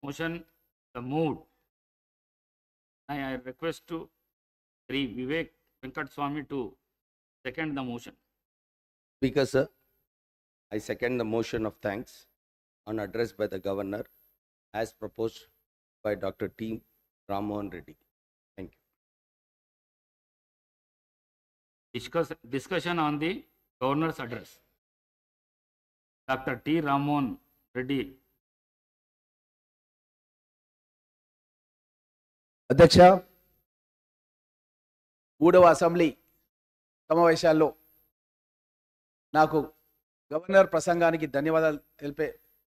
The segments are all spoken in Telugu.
motion the moved. I request to Sri Vivek Venkat Swami to second the motion. Speaker, sir, I second the motion of thanks on address by the Governor as proposed by Dr. T. Rammohan Reddy. Thank you. Discussion on the Governor's address. Dr. T. Rammohan Reddy. అధ్యక్ష, మూడవ అసెంబ్లీ సమావేశాల్లో నాకు గవర్నర్ ప్రసంగానికి ధన్యవాదాలు తెలిపే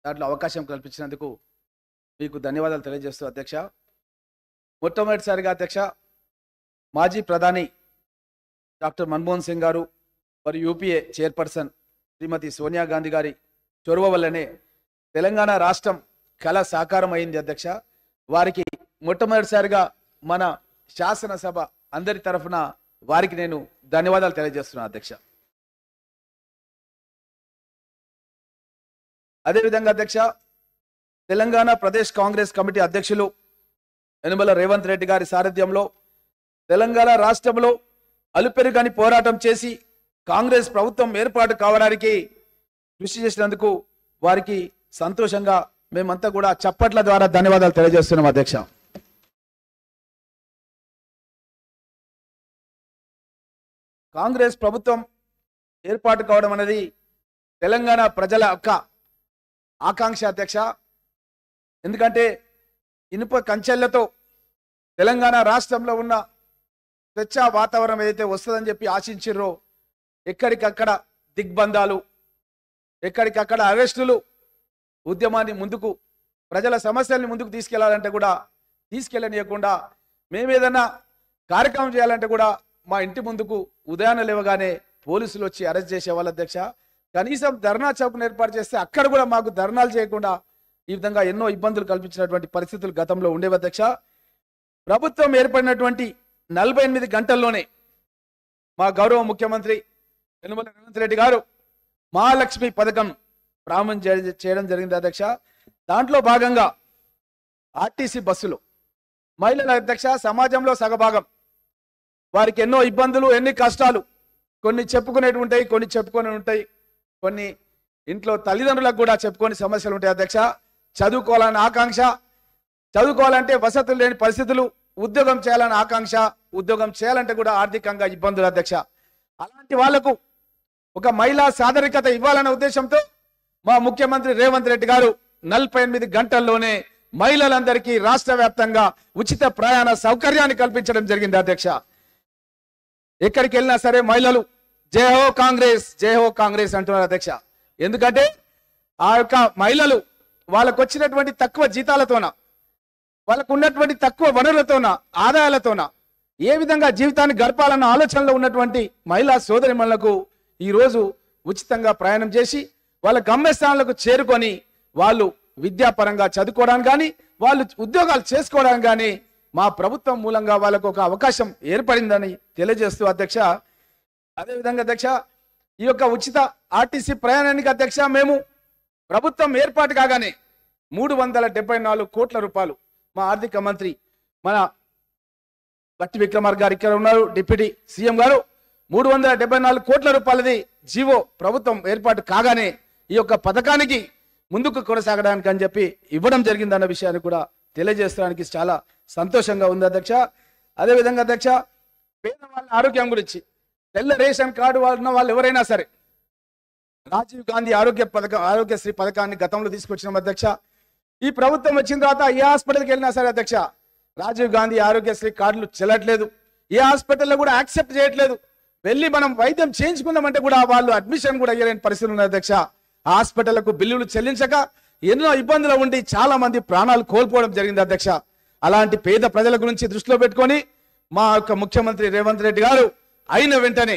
దాంట్లో అవకాశం కల్పించినందుకు మీకు ధన్యవాదాలు తెలియజేస్తూ అధ్యక్ష, మొట్టమొదటిసారిగా అధ్యక్ష మాజీ ప్రధాని డాక్టర్ మన్మోహన్ సింగ్ గారు మరియు యూపీఏ చైర్పర్సన్ శ్రీమతి సోనియా గాంధీ గారి చొరవ వల్లనే తెలంగాణ రాష్ట్రం కళ సాకారం అయింది అధ్యక్ష. వారికి మొట్టమొదటిసారిగా మన శాసనసభ అందరి తరఫున వారికి నేను ధన్యవాదాలు తెలియజేస్తున్నాను అధ్యక్ష. అదేవిధంగా అధ్యక్ష, తెలంగాణ ప్రదేశ్ కాంగ్రెస్ కమిటీ అధ్యక్షులు యనమల రేవంత్ రెడ్డి గారి సారథ్యంలో తెలంగాణ రాష్ట్రంలో అలుపెరుగని పోరాటం చేసి కాంగ్రెస్ ప్రభుత్వం ఏర్పాటు కావడానికి కృషి చేసినందుకు వారికి సంతోషంగా మేమంతా కూడా చప్పట్ల ద్వారా ధన్యవాదాలు తెలియజేస్తున్నాం అధ్యక్ష. కాంగ్రెస్ ప్రభుత్వం ఏర్పాటు కావడం అనేది తెలంగాణ ప్రజల యొక్క ఆకాంక్ష అధ్యక్ష. ఎందుకంటే ఇనుప కంచెళ్లతో తెలంగాణ రాష్ట్రంలో ఉన్న స్వేచ్ఛా వాతావరణం ఏదైతే వస్తుందని చెప్పి ఆశించిర్రో ఎక్కడికక్కడ దిగ్బంధాలు, ఎక్కడికక్కడ అరెస్టులు, ఉద్యమాన్ని ముందుకు ప్రజల సమస్యల్ని ముందుకు తీసుకెళ్లాలంటే కూడా తీసుకెళ్ళనీయకుండా మేమేదన్నా కార్యక్రమం చేయాలంటే కూడా మా ఇంటి ముందుకు ఉదయాన్నే లేవగానే పోలీసులు వచ్చి అరెస్ట్ చేసేవాళ్ళు అధ్యక్ష. కనీసం ధర్నా చౌక్ను ఏర్పాటు చేస్తే అక్కడ కూడా మాకు ధర్నాలు చేయకుండా ఈ విధంగా ఎన్నో ఇబ్బందులు కల్పించినటువంటి పరిస్థితులు గతంలో ఉండేవి అధ్యక్ష. ప్రభుత్వం ఏర్పడినటువంటి 48 గంటల్లోనే మా గౌరవ ముఖ్యమంత్రి యనమల రేవంత్ రెడ్డి గారు మహాలక్ష్మి పథకం ప్రారంభం చేయడం జరిగింది అధ్యక్ష. దాంట్లో భాగంగా ఆర్టీసీ బస్సులు మహిళల అధ్యక్ష సమాజంలో సగభాగం, వారికి ఎన్నో ఇబ్బందులు, ఎన్ని కష్టాలు, కొన్ని చెప్పుకునేవి ఉంటాయి, కొన్ని చెప్పుకొని ఉంటాయి, కొన్ని ఇంట్లో తల్లిదండ్రులకు కూడా చెప్పుకొని సమస్యలు ఉంటాయి అధ్యక్ష. చదువుకోవాలని ఆకాంక్ష, చదువుకోవాలంటే వసతులు లేని పరిస్థితులు, ఉద్యోగం చేయాలని ఆకాంక్ష, ఉద్యోగం చేయాలంటే కూడా ఆర్థికంగా ఇబ్బందులు అధ్యక్ష. అలాంటి వాళ్లకు ఒక మహిళా సాధారికత ఇవ్వాలనే ఉద్దేశంతో మా ముఖ్యమంత్రి రేవంత్ రెడ్డి గారు 48 గంటల్లోనే మహిళలందరికీ రాష్ట్ర వ్యాప్తంగా ఉచిత ప్రయాణ సౌకర్యాన్ని కల్పించడం జరిగింది అధ్యక్ష. ఎక్కడికి వెళ్ళినా సరే మహిళలు జై హో కాంగ్రెస్, జై హో కాంగ్రెస్ అంటున్నారు అధ్యక్ష. ఎందుకంటే ఆ యొక్క మహిళలు వాళ్ళకు వచ్చినటువంటి తక్కువ జీతాలతోన, వాళ్ళకు ఉన్నటువంటి తక్కువ వనరులతోన, ఆదాయాలతోన ఏ విధంగా జీవితాన్ని గడపాలన్న ఆలోచనలో ఉన్నటువంటి మహిళా సోదరిమణులకు ఈరోజు ఉచితంగా ప్రయాణం చేసి వాళ్ళ గమ్యస్థానాలకు చేరుకొని వాళ్ళు విద్యాపరంగా చదువుకోవడానికి కానీ వాళ్ళు ఉద్యోగాలు చేసుకోవడానికి కానీ మా ప్రభుత్వం మూలంగా వాళ్ళకు ఒక అవకాశం ఏర్పడిందని తెలియజేస్తూ అధ్యక్ష, అదేవిధంగా అధ్యక్ష ఈ యొక్క ఉచిత ఆర్టీసీ ప్రయాణానికి అధ్యక్ష మేము ప్రభుత్వం ఏర్పాటు కాగానే 374 కోట్ల రూపాయలు మా ఆర్థిక మంత్రి మన బట్టి విక్రమార్క గారు ఇక్కడ ఉన్నారు, డిప్యూటీ సీఎం గారు 374 కోట్ల రూపాయలది జీవో ప్రభుత్వం ఏర్పాటు కాగానే ఈ యొక్క పథకానికి ముందుకు కొనసాగడానికి అని చెప్పి ఇవ్వడం జరిగిందన్న విషయాన్ని కూడా తెలియజేయడానికి చాలా సంతోషంగా ఉంది అధ్యక్ష. అదేవిధంగా అధ్యక్ష పేదవాళ్ళ ఆరోగ్యం గురించి తెల్ల రేషన్ కార్డు ఉన్న వాళ్ళు ఎవరైనా సరే రాజీవ్ గాంధీ ఆరోగ్యశ్రీ పథకాన్ని గతంలో తీసుకొచ్చినాం అధ్యక్ష. ఈ ప్రభుత్వం వచ్చిన తర్వాత ఏ హాస్పిటల్కి వెళ్ళినా సరే అధ్యక్ష రాజీవ్ గాంధీ ఆరోగ్యశ్రీ కార్డులు చెల్లట్లేదు, ఏ హాస్పిటల్లో కూడా యాక్సెప్ట్ చేయట్లేదు. వెళ్ళి మనం వైద్యం చేయించుకుందామంటే కూడా వాళ్ళు అడ్మిషన్ కూడా అయ్యలేని పరిస్థితులు ఉన్నాయి అధ్యక్ష. హాస్పిటళ్లకు బిల్లులు చెల్లించక ఎన్నో ఇబ్బందులు ఉండి చాలా మంది ప్రాణాలు కోల్పోవడం జరిగింది అధ్యక్ష. అలాంటి పేద ప్రజల గురించి దృష్టిలో పెట్టుకొని మా యొక్క ముఖ్యమంత్రి రేవంత్ రెడ్డి గారు అయిన వెంటనే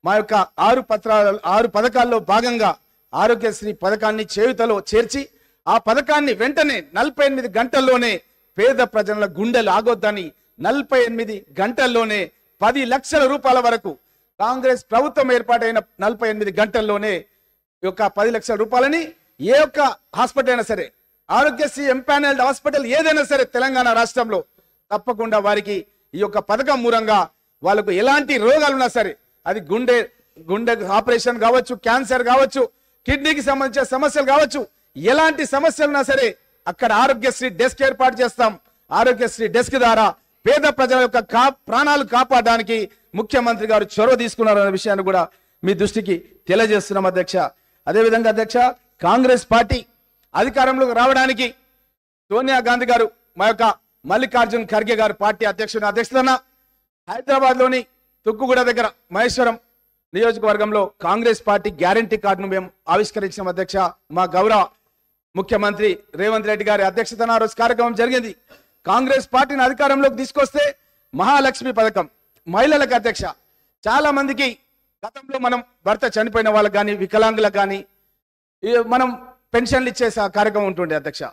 మా యొక్క 6 పథకాల్లో భాగంగా ఆరోగ్యశ్రీ పథకాన్ని చేయుతలో చేర్చి ఆ పథకాన్ని వెంటనే 48 గంటల్లోనే పేద ప్రజల గుండెలు ఆగొద్దని 48 గంటల్లోనే 10 లక్షల రూపాయల వరకు కాంగ్రెస్ ప్రభుత్వం ఏర్పాటైన 48 గంటల్లోనే ఈ యొక్క 10 లక్షల రూపాయలని ఏ ఒక్క హాస్పిటల్ అయినా సరే ఆరోగ్యశ్రీ ఎంపానల్డ్ హాస్పిటల్ ఏదైనా సరే తెలంగాణ రాష్ట్రంలో తప్పకుండా వారికి ఈ యొక్క పథకం మూలంగా వాళ్ళకు ఎలాంటి రోగాలున్నా సరే, అది గుండె ఆపరేషన్ కావచ్చు, క్యాన్సర్ కావచ్చు, కిడ్నీకి సంబంధించిన సమస్యలు కావచ్చు, ఎలాంటి సమస్యలున్నా సరే అక్కడ ఆరోగ్యశ్రీ డెస్క్ ఏర్పాటు చేస్తాం. ఆరోగ్యశ్రీ డెస్క్ ద్వారా పేద ప్రజల యొక్క ప్రాణాలు కాపాడడానికి ముఖ్యమంత్రి గారు చొరవ తీసుకున్నారన్న విషయాన్ని కూడా మీ దృష్టికి తెలియజేస్తున్నాం అధ్యక్ష. అదేవిధంగా అధ్యక్ష, కాంగ్రెస్ పార్టీ అధికారంలోకి రావడానికి సోనియా గాంధీ గారు, మా యొక్క మల్లికార్జున్ ఖర్గే గారు పార్టీ అధ్యక్షతన హైదరాబాద్ లోని తుక్కుగూడ దగ్గర మహేశ్వరం నియోజకవర్గంలో కాంగ్రెస్ పార్టీ గ్యారంటీ కార్డును మేము ఆవిష్కరించిన అధ్యక్ష. మా గౌరవ ముఖ్యమంత్రి రేవంత్ రెడ్డి గారి అధ్యక్షతన ఆ రోజు కార్యక్రమం జరిగింది. కాంగ్రెస్ పార్టీని అధికారంలోకి తీసుకొస్తే మహాలక్ష్మి పథకం మహిళలకు అధ్యక్ష, చాలా మందికి గతంలో మనం భర్త చనిపోయిన వాళ్ళకి కానీ వికలాంగులకు కానీ మనం పెన్షన్లు ఇచ్చే కార్యక్రమం ఉంటుండే అధ్యక్ష.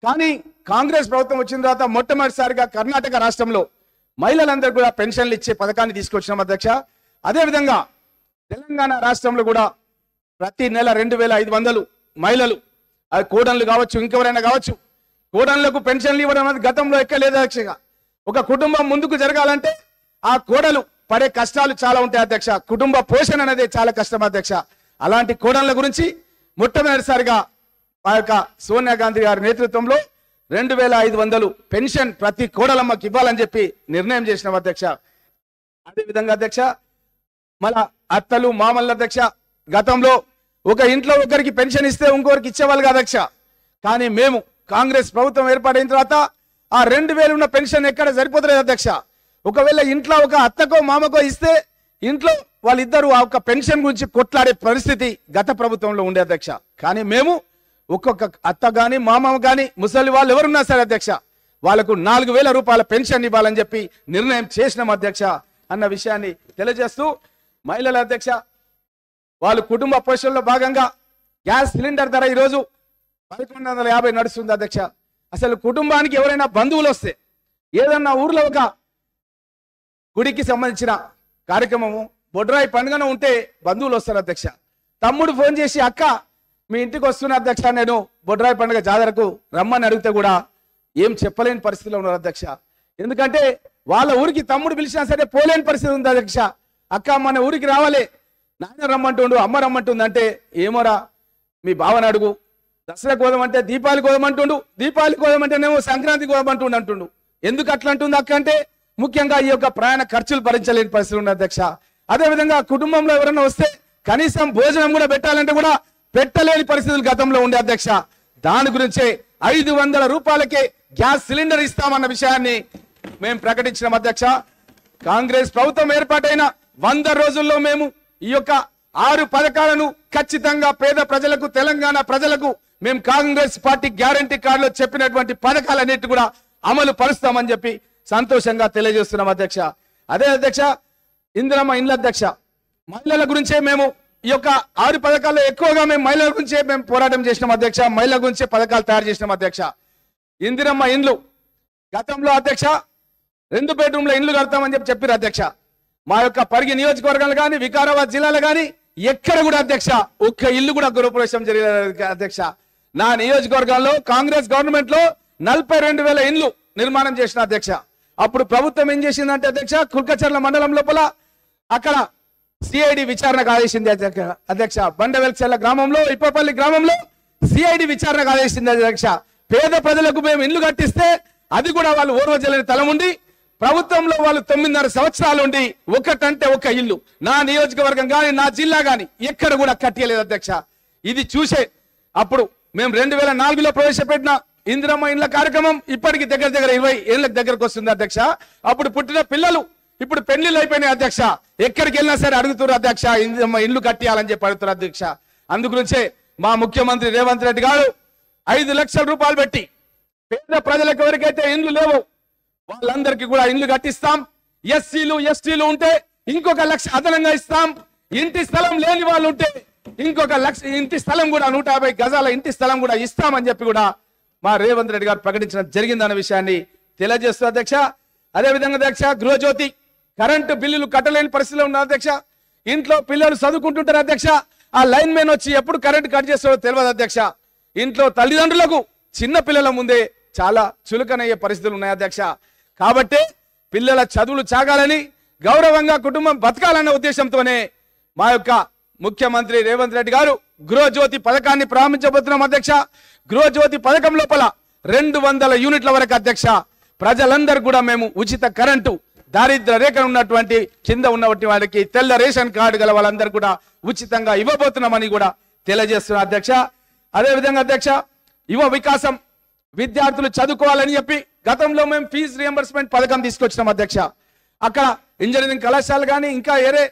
కానీ కాంగ్రెస్ ప్రభుత్వం వచ్చిన తర్వాత మొట్టమొదటిసారిగా కర్ణాటక రాష్ట్రంలో మహిళలందరూ కూడా పెన్షన్లు ఇచ్చే పథకాన్ని తీసుకొచ్చినాం అధ్యక్ష. అదేవిధంగా తెలంగాణ రాష్ట్రంలో కూడా ప్రతి నెల 2500 మహిళలు, అది కోడన్లు కావచ్చు, ఇంకెవరైనా కావచ్చు, కోడన్లకు పెన్షన్లు ఇవ్వడం అనేది గతంలో ఎక్కలేదు అధ్యక్ష. ఒక కుటుంబం ముందుకు జరగాలంటే ఆ కోడలు పడే కష్టాలు చాలా ఉంటాయి అధ్యక్ష. కుటుంబ పోషణ అనేది చాలా కష్టం అధ్యక్ష. అలాంటి కోడన్ల గురించి మొట్టమొదటిసారిగా మా యొక్క సోనియా గాంధీ గారి నేతృత్వంలో 2500 పెన్షన్ ప్రతి కోడలమ్మకి ఇవ్వాలని చెప్పి నిర్ణయం చేసిన అధ్యక్ష. అదేవిధంగా అధ్యక్ష, మన అత్తలు మామల్ల అధ్యక్ష, గతంలో ఒక ఇంట్లో ఒకరికి పెన్షన్ ఇస్తే ఇంకొకరికి ఇచ్చేవాళ్ళు అధ్యక్ష. కానీ మేము కాంగ్రెస్ ప్రభుత్వం ఏర్పాటైన తర్వాత ఆ 2000 ఉన్న పెన్షన్ ఎక్కడ సరిపోతలేదు అధ్యక్ష. ఒకవేళ ఇంట్లో ఒక అత్తకో మామకో ఇస్తే ఇంట్లో వాళ్ళిద్దరూ ఆ ఒక పెన్షన్ గురించి కొట్లాడే పరిస్థితి గత ప్రభుత్వంలో ఉండే అధ్యక్ష. కానీ మేము ఒక్కొక్క అత్త గాని మామ గాని ముసలి వాళ్ళు ఎవరున్నా సరే అధ్యక్ష, వాళ్ళకు 4000 రూపాయల పెన్షన్ ఇవ్వాలని చెప్పి నిర్ణయం చేసినాం అధ్యక్ష అన్న విషయాన్ని తెలియజేస్తూ, మహిళల అధ్యక్ష, వాళ్ళు కుటుంబ పోషణలో భాగంగా గ్యాస్ సిలిండర్ ధర ఈరోజు 1150 నడుస్తుంది అధ్యక్ష. అసలు కుటుంబానికి ఎవరైనా బంధువులు వస్తే, ఏదన్నా ఊర్లో ఒక గుడికి సంబంధించిన కార్యక్రమము, బొడ్రాయి పండుగన ఉంటే బంధువులు వస్తారు అధ్యక్ష. తమ్ముడు ఫోన్ చేసి, అక్క మీ ఇంటికి వస్తున్న అధ్యక్ష, నేను బొడ్రాయి పండుగ జాతరకు రమ్మని అడిగితే కూడా ఏం చెప్పలేని పరిస్థితిలో ఉన్నారు అధ్యక్ష. ఎందుకంటే వాళ్ళ ఊరికి తమ్ముడు పిలిచినా సరే పోలేని పరిస్థితి ఉంది అధ్యక్ష. అక్క మన ఊరికి రావాలి, నాయన రమ్మంటుండు, అమ్మ రమ్మంటుంది అంటే, ఏమోరా మీ భావన అడుగు, దసరా కోదమంటే దీపావళి కోదమంటుండు, దీపావళి కోదమంటేనేమో సంక్రాంతి కోదమంటుండు అంటుండు. ఎందుకు అట్లా అంటుంది అక్క అంటే, ముఖ్యంగా ఈ యొక్క ప్రయాణ ఖర్చులు భరించలేని పరిస్థితి ఉంది అధ్యక్ష. అదేవిధంగా కుటుంబంలో ఎవరైనా వస్తే కనీసం భోజనం కూడా పెట్టాలంటే కూడా పెట్టలేని పరిస్థితులు గతంలో ఉండే అధ్యక్ష. దాని గురించే 500 రూపాయలకే గ్యాస్ సిలిండర్ ఇస్తామన్న విషయాన్ని మేము ప్రకటించిన అధ్యక్ష. కాంగ్రెస్ ప్రభుత్వం ఏర్పాటైన 100 రోజుల్లో మేము ఈ యొక్క 6 పథకాలను ఖచ్చితంగా పేద ప్రజలకు, తెలంగాణ ప్రజలకు మేము కాంగ్రెస్ పార్టీ గ్యారంటీ కార్డులో చెప్పినటువంటి పథకాలన్నిటి కూడా అమలు పరుస్తామని చెప్పి సంతోషంగా తెలియజేస్తున్నాం అధ్యక్ష. అదే అధ్యక్ష, ఇందిరమ్మ ఇండ్ల అధ్యక్ష, మహిళల గురించే మేము ఈ యొక్క 6 పథకాల్లో ఎక్కువగా మేము మహిళల గురించే మేము పోరాటం చేసినాం అధ్యక్ష. మహిళల గురించే పథకాలు తయారు చేసినాం అధ్యక్ష. ఇందిరమ్మ ఇండ్లు గతంలో అధ్యక్ష 2 బెడ్రూమ్ల ఇండ్లు కడతామని చెప్పారు అధ్యక్ష. మా యొక్క పరిగి నియోజకవర్గాలు కానీ, వికారాబాద్ జిల్లాలో కానీ ఎక్కడ కూడా అధ్యక్ష ఒక్క ఇల్లు కూడా గృహప్రవేశం జరిగేది అధ్యక్ష. నా నియోజకవర్గంలో కాంగ్రెస్ గవర్నమెంట్ లో 42,000 ఇండ్లు నిర్మాణం చేసిన అధ్యక్ష. అప్పుడు ప్రభుత్వం ఏం చేసిందంటే అధ్యక్ష, కుల్కచర్ల మండలం లోపల అక్కడ సిఐడి విచారణకు ఆదేశింది అధ్యక్ష. బండవెల్చెల్ల గ్రామంలో, ఇప్పపల్లి గ్రామంలో సిఐడి విచారణకు ఆదేశింది అధ్యక్ష. పేద ప్రజలకు మేము ఇల్లు కట్టిస్తే అది కూడా వాళ్ళు ఓర్వజలేని తలం ఉండి, ప్రభుత్వంలో వాళ్ళు 9.5 సంవత్సరాలు ఉండి ఒకటంటే ఒక ఇల్లు నా నియోజకవర్గం కానీ, నా జిల్లా కానీ ఎక్కడ కూడా కట్టలేదు అధ్యక్ష. ఇది చూసే అప్పుడు మేము 2004లో ప్రవేశపెట్టిన ఇందిరమ్మ ఇండ్ల కార్యక్రమం ఇప్పటికి దగ్గర 20 ఏళ్ళకి దగ్గరకు వస్తుంది అధ్యక్ష. అప్పుడు పుట్టిన పిల్లలు ఇప్పుడు పెళ్లిళ్ళు అయిపోయినాయి అధ్యక్ష. ఎక్కడికి వెళ్ళినా సరే అడుగుతున్నారు అధ్యక్ష, ఇందిరమ్మ ఇండ్లు కట్టియాలని చెప్పి అడుగుతారు అధ్యక్ష. అందుగురించే మా ముఖ్యమంత్రి రేవంత్ రెడ్డి గారు 5 లక్షల రూపాయలు పెట్టి పేద ప్రజలకు ఎవరికైతే ఇండ్లు లేవు వాళ్ళందరికీ కూడా ఇండ్లు కట్టిస్తాం. ఎస్సీలు ఎస్టీలు ఉంటే ఇంకొక 1 లక్ష అదనంగా ఇస్తాం. ఇంటి స్థలం లేని వాళ్ళు ఉంటే ఇంకొక 1 లక్ష ఇంటి స్థలం కూడా 150 గజాల ఇంటి స్థలం కూడా ఇస్తామని చెప్పి కూడా మా రేవంత్ రెడ్డి గారు ప్రకటించడం జరిగిందన్న విషయాన్ని తెలియజేస్తూ అధ్యక్ష. అదేవిధంగా అధ్యక్ష, గృహజ్యోతి కరెంటు బిల్లులు కట్టలేని పరిస్థితిలో ఉన్న అధ్యక్ష. ఇంట్లో పిల్లలు చదువుకుంటుంటారు అధ్యక్ష, ఆ లైన్ మెన్ వచ్చి ఎప్పుడు కరెంట్ కట్ చేస్తారో తెలియదు అధ్యక్ష. ఇంట్లో తల్లిదండ్రులకు చిన్న పిల్లల ముందే చాలా చులకనయ్యే పరిస్థితులు ఉన్నాయి అధ్యక్ష. కాబట్టి పిల్లల చదువులు సాగాలని, గౌరవంగా కుటుంబం బతకాలన్న ఉద్దేశంతోనే మా యొక్క ముఖ్యమంత్రి రేవంత్ రెడ్డి గారు గృహజ్యోతి పథకాన్ని ప్రారంభించబోతున్నాం అధ్యక్ష. గృహజ్యోతి పథకం లోపల 200 యూనిట్ల వరకు అధ్యక్ష ప్రజలందరూ కూడా మేము ఉచిత కరెంటు, దారిద్ర్య రేఖ ఉన్నటువంటి కింద ఉన్నటువంటి వాళ్ళకి తెల్ల రేషన్ కార్డు గల వాళ్ళందరూ కూడా ఉచితంగా ఇవ్వబోతున్నామని కూడా తెలియజేస్తున్నా అధ్యక్ష. అదేవిధంగా అధ్యక్ష, యువ వికాసం, విద్యార్థులు చదువుకోవాలని చెప్పి గతంలో మేము ఫీజు రియంబర్స్మెంట్ పథకం తీసుకొచ్చినాం అధ్యక్ష. అక్కడ ఇంజనీరింగ్ కళాశాలలు కానీ, ఇంకా ఏరే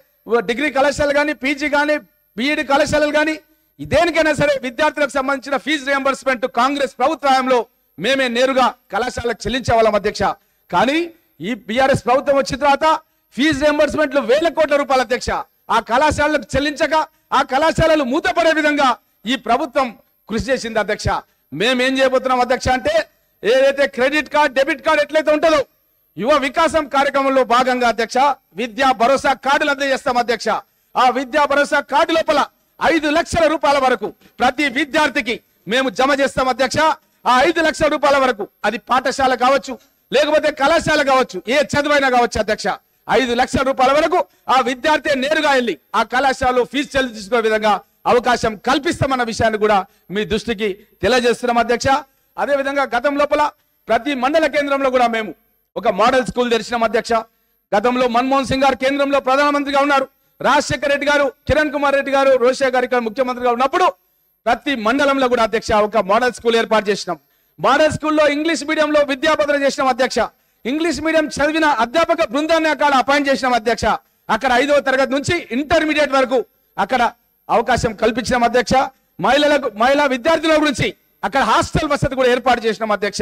డిగ్రీ కళాశాలలు కానీ, పీజీ కానీ, బీఈడి కళాశాలలు కానీ, దేనికైనా సరే విద్యార్థులకు సంబంధించిన ఫీజు రియంబర్స్మెంట్ కాంగ్రెస్ ప్రభుత్వంలో మేమే నేరుగా కళాశాలకు చెల్లించే వాళ్ళం అధ్యక్ష. కానీ ఈ బీఆర్ఎస్ ప్రభుత్వం వచ్చిన తర్వాత ఫీజు రియంబర్స్మెంట్లు 1000 కోట్ల రూపాయలు అధ్యక్ష ఆ కళాశాలకు చెల్లించక ఆ కళాశాలలు మూతపడే విధంగా ఈ ప్రభుత్వం కృషి చేసింది అధ్యక్ష. మేమేం చేయబోతున్నాం అధ్యక్ష అంటే, ఏదైతే క్రెడిట్ కార్డ్, డెబిట్ కార్డ్ ఎట్లయితే ఉంటుందో యువ వికాసం కార్యక్రమంలో భాగంగా అధ్యక్ష విద్యా భరోసా కార్డులు అందజేస్తాం అధ్యక్ష. ఆ విద్యా భరోసా కార్డు లోపల 5 లక్షల రూపాయల వరకు ప్రతి విద్యార్థికి మేము జమ చేస్తాం అధ్యక్ష. ఆ 5 లక్షల రూపాయల వరకు అది పాఠశాల కావచ్చు, లేకపోతే కళాశాల కావచ్చు, ఏ చదువైనా కావచ్చు అధ్యక్ష. 5 లక్షల రూపాయల వరకు ఆ విద్యార్థి నేరుగా వెళ్ళి ఆ కళాశాలలో ఫీజు చెల్లించుకునే విధంగా అవకాశం కల్పిస్తామన్న విషయాన్ని కూడా మీ దృష్టికి తెలియజేస్తున్నాం అధ్యక్ష. అదే విధంగా గతం లోపల ప్రతి మండల కేంద్రంలో కూడా మేము ఒక మోడల్ స్కూల్ తెరిచినాం అధ్యక్ష. గతంలో మన్మోహన్ సింగ్ గారు కేంద్రంలో ప్రధానమంత్రిగా ఉన్నారు, రాజశేఖర రెడ్డి గారు, కిరణ్ కుమార్ రెడ్డి గారు, రోషయ్య గారు ఇక్కడ ముఖ్యమంత్రిగా ఉన్నప్పుడు ప్రతి మండలంలో కూడా అధ్యక్ష ఒక మోడల్ స్కూల్ ఏర్పాటు చేసినాం. మోడల్ స్కూల్లో ఇంగ్లీష్ మీడియంలో విద్యాబోధన చేసినాం అధ్యక్ష. ఇంగ్లీష్ మీడియం చదివిన అధ్యాపక బృందాన్ని అక్కడ అపాయింట్ చేసినాం అధ్యక్ష. అక్కడ 5వ తరగతి నుంచి ఇంటర్మీడియట్ వరకు అక్కడ అవకాశం కల్పించినాం అధ్యక్ష. మహిళా విద్యార్థుల గురించి అక్కడ హాస్టల్ వసతి కూడా ఏర్పాటు చేసినాం అధ్యక్ష.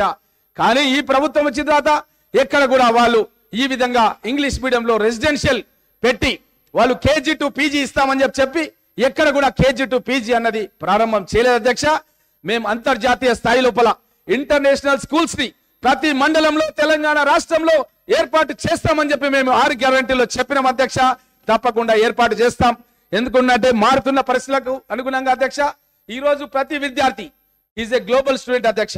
కానీ ఈ ప్రభుత్వం వచ్చిన తర్వాత ఎక్కడ కూడా వాళ్ళు ఈ విధంగా ఇంగ్లీష్ మీడియంలో రెసిడెన్షియల్ పెట్టి వాళ్ళు కేజీ టు పీజీ ఇస్తామని చెప్పి ఎక్కడ కూడా కేజీ టు పీజీ అన్నది ప్రారంభం చేయలేదు అధ్యక్ష. మేము అంతర్జాతీయ స్థాయి లోపల ఇంటర్నేషనల్ స్కూల్స్ ని ప్రతి మండలంలో తెలంగాణ రాష్ట్రంలో ఏర్పాటు చేస్తామని చెప్పి మేము 6 గ్యారంటీలో చెప్పినాం అధ్యక్ష. తప్పకుండా ఏర్పాటు చేస్తాం. ఎందుకంటే మారుతున్న పరిస్థితులకు అనుగుణంగా అధ్యక్ష ఈ రోజు ప్రతి విద్యార్థి ఈజ్ ఏ గ్లోబల్ స్టూడెంట్ అధ్యక్ష.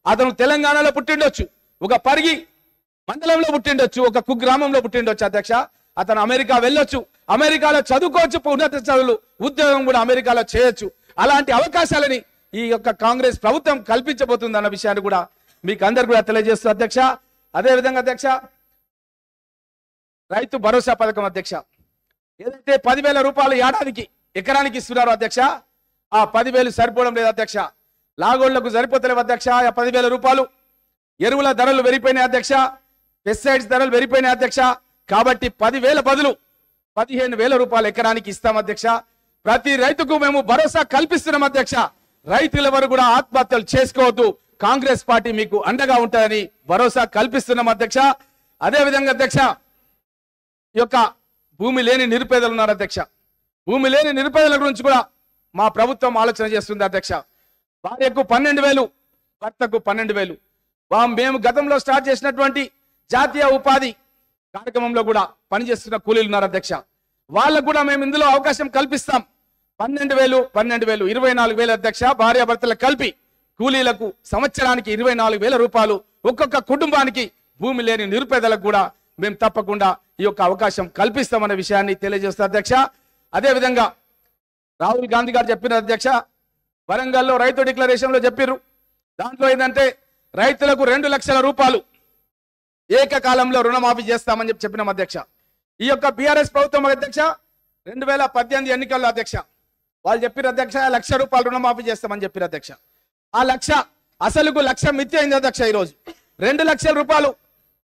అతను తెలంగాణలో పుట్టిండొచ్చు, ఒక పరిగి మండలంలో పుట్టిండొచ్చు, ఒక కుగ్రామంలో పుట్టిండొచ్చు అధ్యక్ష. అతను అమెరికా వెళ్ళొచ్చు, అమెరికాలో చదువుకోవచ్చు, ఉన్నత చదువులు, ఉద్యోగం కూడా అమెరికాలో చేయొచ్చు. అలాంటి అవకాశాలని ఈ యొక్క కాంగ్రెస్ ప్రభుత్వం కల్పించబోతుంది అన్న విషయాన్ని కూడా మీకు అందరు కూడా తెలియజేస్తూ అధ్యక్ష. అదే విధంగా అధ్యక్ష రైతు భరోసా పథకం అధ్యక్ష ఏదైతే 10,000 రూపాయలు ఏడాదికి ఎకరానికి ఇస్తున్నారు అధ్యక్ష, ఆ 10,000 సరిపోవడం లేదు అధ్యక్ష. లాగోళ్లకు సరిపోతలేవు అధ్యక్ష. ఆ 10,000 రూపాయలు ఎరువుల ధరలు పెరిగిపోయినాయి అధ్యక్ష, పెస్టిసైడ్స్ ధరలు పెరిగిపోయినాయి అధ్యక్ష. కాబట్టి 10,000 బదులు 15,000 రూపాయలు ఎకరానికి ఇస్తాం అధ్యక్ష. ప్రతి రైతుకు మేము భరోసా కల్పిస్తున్నాం అధ్యక్ష. రైతులెవరు కూడా ఆత్మహత్యలు చేసుకోవద్దు, కాంగ్రెస్ పార్టీ మీకు అండగా ఉంటుందని భరోసా కల్పిస్తున్నాం అధ్యక్ష. అదే విధంగా అధ్యక్ష ఈ యొక్క భూమి లేని నిరుపేదలు ఉన్నారు అధ్యక్ష. భూమి లేని నిరుపేదల గురించి కూడా మా ప్రభుత్వం ఆలోచన చేస్తుంది అధ్యక్ష. భార్యకు 12,000, భర్తకు 12,000. మేము గతంలో స్టార్ట్ చేసినటువంటి జాతీయ ఉపాధి కార్యక్రమంలో కూడా పనిచేస్తున్న కూలీలు ఉన్నారు అధ్యక్ష. వాళ్ళకు కూడా మేము ఇందులో అవకాశం కల్పిస్తాం. 12,000, 24,000 అధ్యక్ష. భార్యాభర్తలకు కలిపి కూలీలకు సంవత్సరానికి 24,000 రూపాయలు ఒక్కొక్క కుటుంబానికి భూమి లేని నిరుపేదలకు కూడా మేము తప్పకుండా ఈ యొక్క అవకాశం కల్పిస్తామనే విషయాన్ని తెలియజేస్తాం అధ్యక్ష. అదే విధంగా రాహుల్ గాంధీ గారు చెప్పిన అధ్యక్ష, వరంగల్లో రైతు డిక్లరేషన్ లో చెప్పారు. దాంట్లో ఏంటంటే రైతులకు 2 లక్షల రూపాయలు ఏకకాలంలో రుణమాఫీ చేస్తామని చెప్పినాం అధ్యక్ష. ఈ యొక్క బీఆర్ఎస్ ప్రభుత్వం అధ్యక్ష 2018 ఎన్నికల్లో అధ్యక్ష వాళ్ళు చెప్పారు అధ్యక్ష 1 లక్ష రూపాయలు రుణమాఫీ చేస్తామని చెప్పారు అధ్యక్ష. ఆ లక్ష అసలుకు లక్ష మిత్తి అయింది అధ్యక్ష. ఈరోజు 2 లక్షల రూపాయలు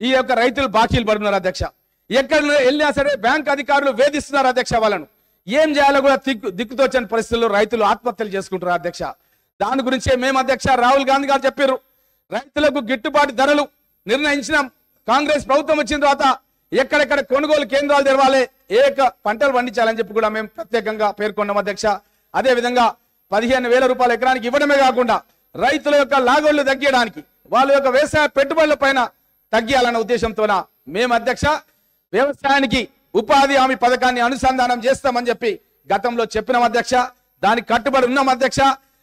ఈ యొక్క రైతులు బాకీలు పడుతున్నారు అధ్యక్ష. ఎక్కడ వెళ్ళినా సరే బ్యాంక్ అధికారులు వేధిస్తున్నారు అధ్యక్ష. వాళ్ళను ఏం చేయాలో కూడా దిక్కుతోచని పరిస్థితుల్లో రైతులు ఆత్మహత్యలు చేసుకుంటారు అధ్యక్ష. దాని గురించే మేము అధ్యక్ష రాహుల్ గాంధీ గారు చెప్పారు, రైతులకు గిట్టుబాటు ధరలు నిర్ణయించినాం. కాంగ్రెస్ ప్రభుత్వం వచ్చిన తర్వాత ఎక్కడెక్కడ కొనుగోలు కేంద్రాలు తెరవాలి, పంటలు పండించాలని చెప్పి కూడా మేము ప్రత్యేకంగా పేర్కొన్నాం అధ్యక్ష. అదే విధంగా 15,000 రూపాయలు ఎకరానికి ఇవ్వడమే కాకుండా రైతుల యొక్క లాగోళ్లు తగ్గించడానికి, వాళ్ళ యొక్క వ్యవసాయ పెట్టుబడుల పైన తగ్గియాలన్న ఉద్దేశంతోన మేము అధ్యక్ష వ్యవసాయానికి ఉపాధి హామీ పథకాన్ని అనుసంధానం చేస్తామని చెప్పి గతంలో చెప్పినాం అధ్యక్ష. దానికి కట్టుబడి ఉన్నాం అధ్యక్ష.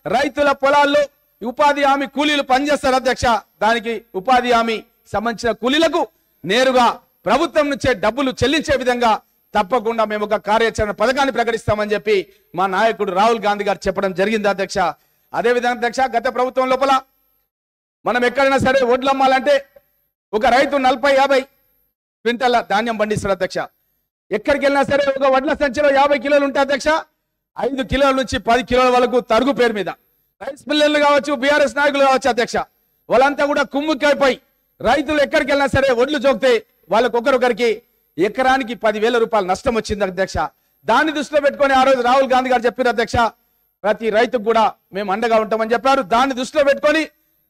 రైతుల పొలాల్లో ఉపాధి హామీ కూలీలు పనిచేస్తారు అధ్యక్ష. దానికి ఉపాధి హామీ సంబంధించిన కూలీలకు నేరుగా ప్రభుత్వం నుంచే డబ్బులు చెల్లించే విధంగా తప్పకుండా మేము ఒక కార్యాచరణ పథకాన్ని ప్రకటిస్తామని చెప్పి మా నాయకుడు రాహుల్ గాంధీ గారు చెప్పడం జరిగింది అధ్యక్ష. అదేవిధంగా అధ్యక్ష, గత ప్రభుత్వం లోపల మనం ఎక్కడైనా సరే వడ్లు అమ్మాలంటే ఒక రైతు 40-50 క్వింటాల ధాన్యం పండిస్తారు అధ్యక్ష. ఎక్కడికి వెళ్ళినా సరే ఒక వడ్ల సంచిలో 50 కిలోలు ఉంటాయి అధ్యక్ష. 5 కిలోల నుంచి 10 కిలోల వరకు తరుగు పేరు మీద రైస్ మిల్లర్లు కావచ్చు, బీఆర్ఎస్ నాయకులు కావచ్చు అధ్యక్ష, వాళ్ళంతా కూడా కుమ్ముక్కైపోయి రైతులు ఎక్కడికి వెళ్ళినా సరే వడ్లు జోకితే వాళ్ళకి ఒకరొకరికి ఎకరానికి 10,000 రూపాయలు నష్టం వచ్చింది అధ్యక్ష. దాన్ని దృష్టిలో పెట్టుకొని ఆ రోజు రాహుల్ గాంధీ గారు చెప్పారు అధ్యక్ష, ప్రతి రైతుకు కూడా మేము అండగా ఉంటామని చెప్పారు. దాన్ని దృష్టిలో పెట్టుకొని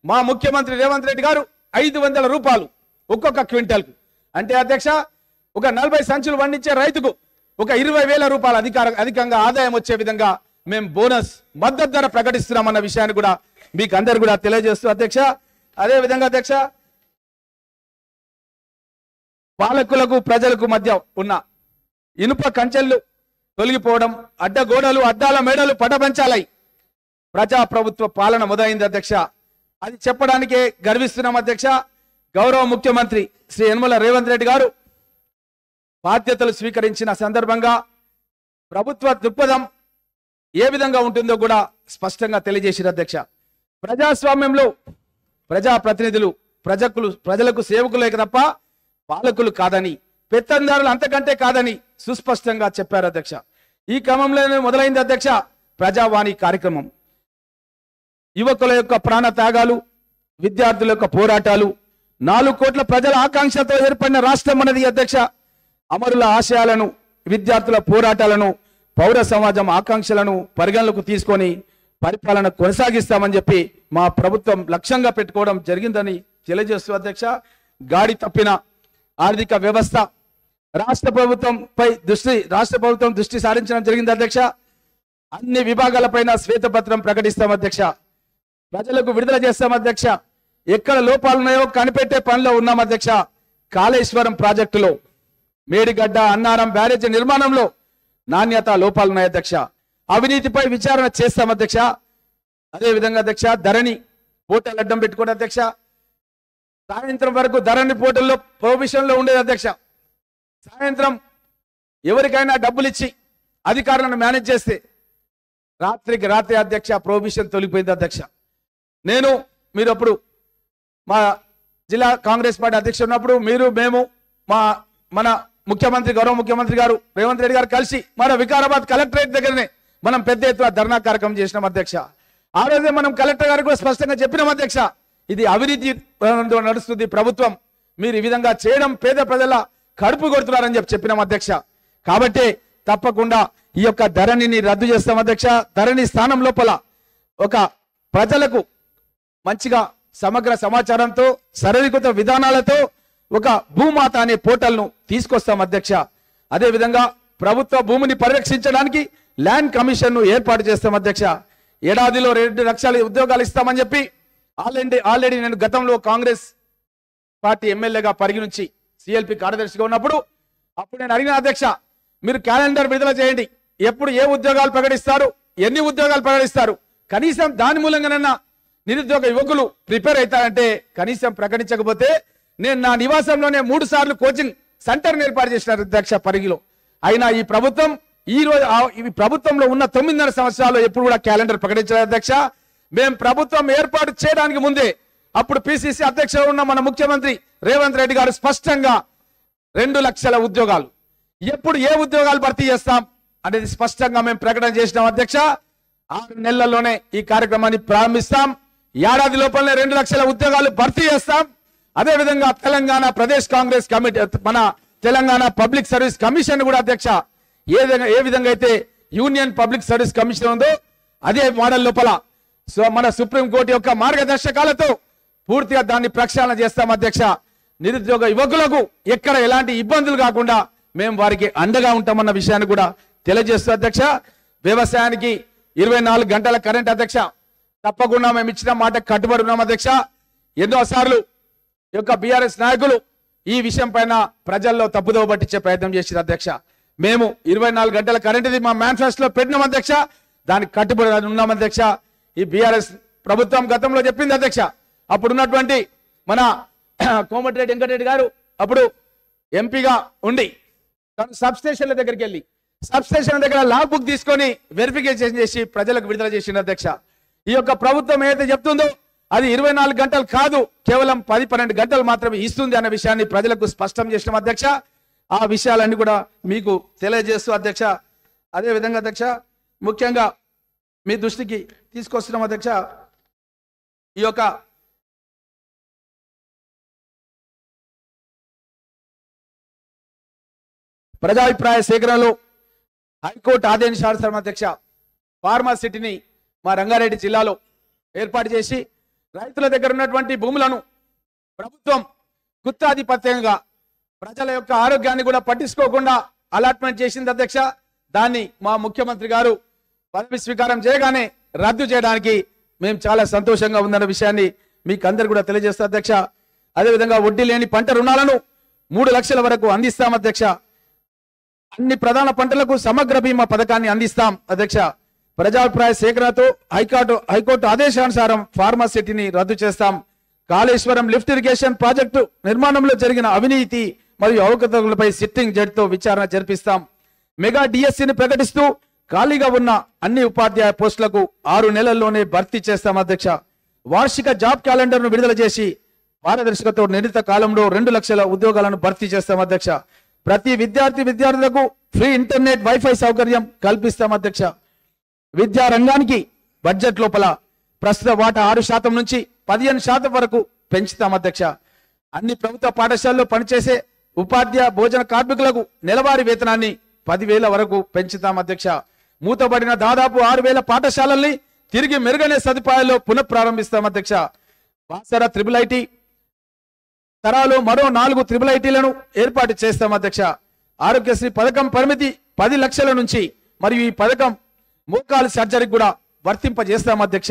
మా ముఖ్యమంత్రి రేవంత్ రెడ్డి గారు 500 రూపాయలు ఒక్కొక్క క్వింటల్కు, అంటే అధ్యక్ష ఒక 40 సంచులు పండించే రైతుకు ఒక 20,000 రూపాయలు అధికంగా ఆదాయం వచ్చే విధంగా మేము బోనస్ మద్దతు ధర ప్రకటిస్తున్నామన్న విషయాన్ని కూడా మీకు అందరు కూడా తెలియజేస్తూ అధ్యక్ష, అదే విధంగా అధ్యక్ష, పాలకులకు ప్రజలకు మధ్య ఉన్న ఇనుప కంచెలు తొలగిపోవడం, అడ్డగోడలు అడ్డాల మేడలు పటపంచాలై ప్రజాప్రభుత్వ పాలన మొదలైంది అధ్యక్ష. అది చెప్పడానికే గర్విస్తున్నాం అధ్యక్ష. గౌరవ ముఖ్యమంత్రి శ్రీ యనమల రేవంత్ రెడ్డి గారు బాధ్యతలు స్వీకరించిన సందర్భంగా ప్రభుత్వ దృక్పథం ఏ విధంగా ఉంటుందో కూడా స్పష్టంగా తెలియజేశారు అధ్యక్ష. ప్రజాస్వామ్యంలో ప్రజాప్రతినిధులు ప్రజలకు సేవకులే తప్ప పాలకులు కాదని, పెత్తందారులు అంతకంటే కాదని సుస్పష్టంగా చెప్పారు అధ్యక్ష. ఈ క్రమంలోనే మొదలైంది అధ్యక్ష ప్రజావాణి కార్యక్రమం. యువకుల యొక్క ప్రాణ త్యాగాలు, విద్యార్థుల యొక్క పోరాటాలు, 4 కోట్ల ప్రజల ఆకాంక్షతో ఏర్పడిన రాష్ట్రం మనది అధ్యక్ష. అమరుల ఆశయాలను, విద్యార్థుల పోరాటాలను, పౌర సమాజం ఆకాంక్షలను పరిగణలోకి తీసుకొని పరిపాలన కొనసాగిస్తామని చెప్పి మా ప్రభుత్వం లక్ష్యంగా పెట్టుకోవడం జరిగిందని తెలియజేస్తూ అధ్యక్ష, గాడి తప్పిన ఆర్థిక వ్యవస్థ రాష్ట్ర ప్రభుత్వం దృష్టి సారించడం జరిగింది అధ్యక్ష. అన్ని విభాగాలపైన శ్వేతపత్రం ప్రకటిస్తాం అధ్యక్ష. ప్రజలకు విడుదల చేస్తాం అధ్యక్ష. ఎక్కడ లోపాలున్నాయో కనిపెట్టే పనిలో ఉన్నాం అధ్యక్ష. కాళేశ్వరం ప్రాజెక్టులో, మేడిగడ్డ అన్నారం బ్యారేజీ నిర్మాణంలో నాణ్యత లోపాలున్నాయి అధ్యక్ష. అవినీతిపై విచారణ చేస్తాం అధ్యక్ష. అదేవిధంగా అధ్యక్ష, ధరణి పోర్టల్ అడ్డం పెట్టుకోండి అధ్యక్ష. సాయంత్రం వరకు ధరణి పోర్టల్లో ప్రొహిబిషన్లో ఉండేది అధ్యక్ష. సాయంత్రం ఎవరికైనా డబ్బులు ఇచ్చి అధికారులను మేనేజ్ చేస్తే రాత్రికి రాత్రి అధ్యక్ష ప్రొహిబిషన్ తొలగిపోయింది అధ్యక్ష. మీరు అప్పుడు మా జిల్లా కాంగ్రెస్ పార్టీ అధ్యక్షుడు ఉన్నప్పుడు మేము మన గౌరవ ముఖ్యమంత్రి గారు రేవంత్ రెడ్డి గారు కలిసి మన వికారాబాద్ కలెక్టరేట్ దగ్గరనే మనం పెద్ద ఎత్తున ధర్నా కార్యక్రమం చేసినాం అధ్యక్ష. ఆ రోజే మనం కలెక్టర్ గారికి కూడా స్పష్టంగా చెప్పినాం అధ్యక్ష, ఇది అవినీతి నడుస్తుంది ప్రభుత్వం, మీరు ఈ విధంగా చేయడం పేద ప్రజల కడుపు కొడుతున్నారని చెప్పినాం అధ్యక్ష. కాబట్టి తప్పకుండా ఈ యొక్క ధరణిని రద్దు చేస్తాం అధ్యక్ష. ధరణి స్థానం లోపల ఒక ప్రజలకు మంచిగా సమగ్ర సమాచారంతో సరళీకృత విధానాలతో ఒక భూమాత అనే పోర్టల్ను తీసుకొస్తాం అధ్యక్ష. అదేవిధంగా ప్రభుత్వ భూమిని పరిరక్షించడానికి ల్యాండ్ కమిషన్ను ఏర్పాటు చేస్తాం అధ్యక్ష. ఏడాదిలో 2 లక్షల ఉద్యోగాలు ఇస్తామని చెప్పి ఆల్రెడీ నేను గతంలో కాంగ్రెస్ పార్టీ ఎమ్మెల్యేగా పరిగణించి సిఎల్పి కార్యదర్శిగా ఉన్నప్పుడు అప్పుడు నేను అడిగిన అధ్యక్ష, మీరు క్యాలెండర్ విడుదల చేయండి, ఎప్పుడు ఏ ఉద్యోగాలు ప్రకటిస్తారు, ఎన్ని ఉద్యోగాలు ప్రకటిస్తారు, కనీసం దాని మూలంగానన్నా నిరుద్యోగ యువకులు ప్రిపేర్ అవుతారంటే కనీసం ప్రకటించకపోతే నేను నా నివాసంలోనే 3 సార్లు కోచింగ్ సెంటర్ ఏర్పాటు చేసిన అధ్యక్ష పరిగిలో. అయినా ఈ ప్రభుత్వం ఈ ప్రభుత్వంలో ఉన్న 9.5 సంవత్సరాలు ఎప్పుడు కూడా క్యాలెండర్ ప్రకటించలేదు అధ్యక్ష. మేము ప్రభుత్వం ఏర్పాటు చేయడానికి ముందే అప్పుడు పిసిసి అధ్యక్షుడు ఉన్న మన ముఖ్యమంత్రి రేవంత్ రెడ్డి గారు స్పష్టంగా 2 లక్షల ఉద్యోగాలు ఎప్పుడు ఏ ఉద్యోగాలు భర్తీ చేస్తాం అనేది స్పష్టంగా మేము ప్రకటన చేసినాం అధ్యక్ష. 6 నెలల్లోనే ఈ కార్యక్రమాన్ని ప్రారంభిస్తాం. ఏడాది లోపలనే 2 లక్షల ఉద్యోగాలు భర్తీ చేస్తాం. అదేవిధంగా తెలంగాణ ప్రదేశ్ కాంగ్రెస్ కమిటీ, మన తెలంగాణ పబ్లిక్ సర్వీస్ కమిషన్ కూడా అధ్యక్ష ఏ విధంగా అయితే యూనియన్ పబ్లిక్ సర్వీస్ కమిషన్ ఉందో అదే మోడల్ లోపల మన సుప్రీంకోర్టు యొక్క మార్గదర్శకాలతో పూర్తిగా దాన్ని ప్రక్షాళన చేస్తాం అధ్యక్ష. నిరుద్యోగ యువకులకు ఎక్కడ ఎలాంటి ఇబ్బందులు కాకుండా మేము వారికి అండగా ఉంటామన్న విషయాన్ని కూడా తెలియజేస్తూ అధ్యక్ష. వ్యవసాయానికి 24 గంటల కరెంట్ అధ్యక్ష, తప్పకుండా మేము ఇచ్చిన మాట కట్టుబడి ఉన్నాం అధ్యక్ష. ఎన్నోసార్లు ఈ యొక్క బీఆర్ఎస్ నాయకులు ఈ విషయం పైన ప్రజల్లో తప్పుదోవ పట్టించే ప్రయత్నం చేసిన అధ్యక్ష. మేము 24 గంటల కరెంట్ ఇది మా మేనిఫెస్టోలో పెట్టినాం అధ్యక్ష, దానికి కట్టుబడి ఉన్నాం అధ్యక్ష. ఈ బీఆర్ఎస్ ప్రభుత్వం గతంలో చెప్పింది అధ్యక్ష. అప్పుడున్నటువంటి మన కోమటిరెడ్డి వెంకటరెడ్డి గారు అప్పుడు ఎంపీగా ఉండి సబ్ స్టేషన్ల దగ్గరికి వెళ్ళి సబ్ స్టేషన్ దగ్గర లాగ్ బుక్ తీసుకొని వెరిఫికేషన్ చేసి ప్రజలకు విడుదల చేసింది అధ్యక్ష. ఈ యొక్క ప్రభుత్వం ఏదైతే చెప్తుందో అది 24 గంటలు కాదు, కేవలం 10-12 గంటలు మాత్రమే ఇస్తుంది అన్న విషయాన్ని ప్రజలకు స్పష్టం చేసిన అధ్యక్ష. ఆ విషయాలన్నీ కూడా మీకు తెలియజేస్తూ అధ్యక్ష, అదే విధంగా అధ్యక్ష ముఖ్యంగా మీ దృష్టికి తీసుకొస్తున్నాం అధ్యక్ష. ఈ యొక్క ప్రజాభిప్రాయ సేకరణలో హైకోర్టు ఆదేశానుసారం అధ్యక్ష ఫార్మా సిటీని మా రంగారెడ్డి జిల్లాలో ఏర్పాటు చేసి రైతుల దగ్గర ఉన్నటువంటి భూములను ప్రభుత్వం గుత్తాధిపత్యంగా ప్రజల యొక్క ఆరోగ్యాన్ని కూడా పట్టించుకోకుండా అలాట్మెంట్ చేసింది అధ్యక్ష. దాన్ని మా ముఖ్యమంత్రి గారు పదవి స్వీకారం చేయగానే రద్దు చేయడానికి మేము చాలా సంతోషంగా ఉందన్న విషయాన్ని మీకు అందరు కూడా తెలియజేస్తాం అధ్యక్ష. అదేవిధంగా వడ్డీ లేని పంట రుణాలను 3 లక్షల వరకు అందిస్తాం అధ్యక్ష. అన్ని ప్రధాన పంటలకు సమగ్ర బీమా పథకాన్ని అందిస్తాం అధ్యక్ష. ప్రజాభిప్రాయ సేకరణతో హైకోర్టు ఆదేశానుసారం ఫార్మా సిటీని రద్దు చేస్తాం. కాళేశ్వరం లిఫ్ట్ ఇరిగేషన్ ప్రాజెక్టు నిర్మాణంలో జరిగిన అవినీతి మరియు అవకతవకలపై సిట్టింగ్ జడ్జితో విచారణ జరిపిస్తాం. మెగా డిఎస్సిని ప్రకటిస్తూ ఖాళీగా ఉన్న అన్ని ఉపాధ్యాయ పోస్టులకు 6 నెలల్లోనే భర్తీ చేస్తాం అధ్యక్ష. వార్షిక జాబ్ క్యాలెండర్ ను విడుదల చేసి పారదర్శకతో నిర్ణీత కాలంలో 2 లక్షల ఉద్యోగాలను భర్తీ చేస్తాం అధ్యక్ష. ప్రతి విద్యార్థులకు ఫ్రీ ఇంటర్నెట్ వైఫై సౌకర్యం కల్పిస్తాం అధ్యక్ష. విద్యా రంగానికి బడ్జెట్ లోపల ప్రస్తుత వాటా 6% నుంచి 15% వరకు పెంచుతాం అధ్యక్ష. అన్ని ప్రభుత్వ పాఠశాలలో పనిచేసే ఉపాధ్యాయ భోజన కార్మికులకు నెలవారీ వేతనాన్ని 10,000 వరకు పెంచుతాం అధ్యక్ష. మూతబడిన దాదాపు 6,000 పాఠశాలల్ని తిరిగి మెరుగైన సదుపాయాల్లో పునఃప్రారంభిస్తాం అధ్యక్ష. బాసర IIIT తరాలో మరో 4 IIITలను ఏర్పాటు చేస్తాం అధ్యక్ష. ఆరోగ్యశ్రీ పథకం పరిమితి 10 లక్షల నుంచి మరియు ఈ పథకం మోకాలు సర్జరీకి కూడా వర్తింపజేస్తాం అధ్యక్ష.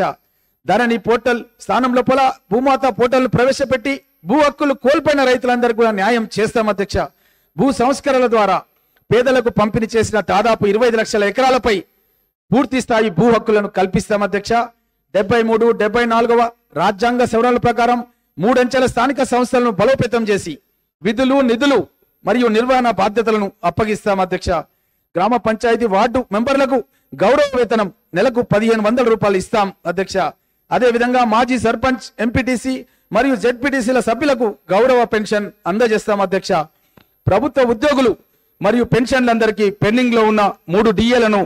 ధరణి పోర్టల్ స్థానం లోపల భూమాత పోర్టల్ ప్రవేశపెట్టి భూ హక్కులు కోల్పోయిన రైతులందరికీ కూడా న్యాయం చేస్తాం అధ్యక్ష. భూ సంస్కరణల ద్వారా పేదలకు పంపిణీ చేసిన దాదాపు 25 లక్షల ఎకరాలపై పూర్తి స్థాయి భూ హక్కులను కల్పిస్తాం అధ్యక్ష. 73, 74వ రాజ్యాంగ సవరణల ప్రకారం 3 అంచెల స్థానిక సంస్థలను బలోపేతం చేసి విధులు, నిధులు మరియు నిర్వహణ బాధ్యతలను అప్పగిస్తాం అధ్యక్ష. గ్రామ పంచాయతీ వార్డు మెంబర్లకు గౌరవ వేతనం నెలకు 1,500 రూపాయలు ఇస్తాం అధ్యక్ష. అదే విధంగా మాజీ సర్పంచ్, ఎంపీటీసీ మరియు జెడ్పీటీసీల సభ్యులకు గౌరవ పెన్షన్ అందజేస్తాం అధ్యక్ష. ప్రభుత్వ ఉద్యోగులు మరియు పెన్షన్లందరికీ పెండింగ్ లో ఉన్న 3 DAలను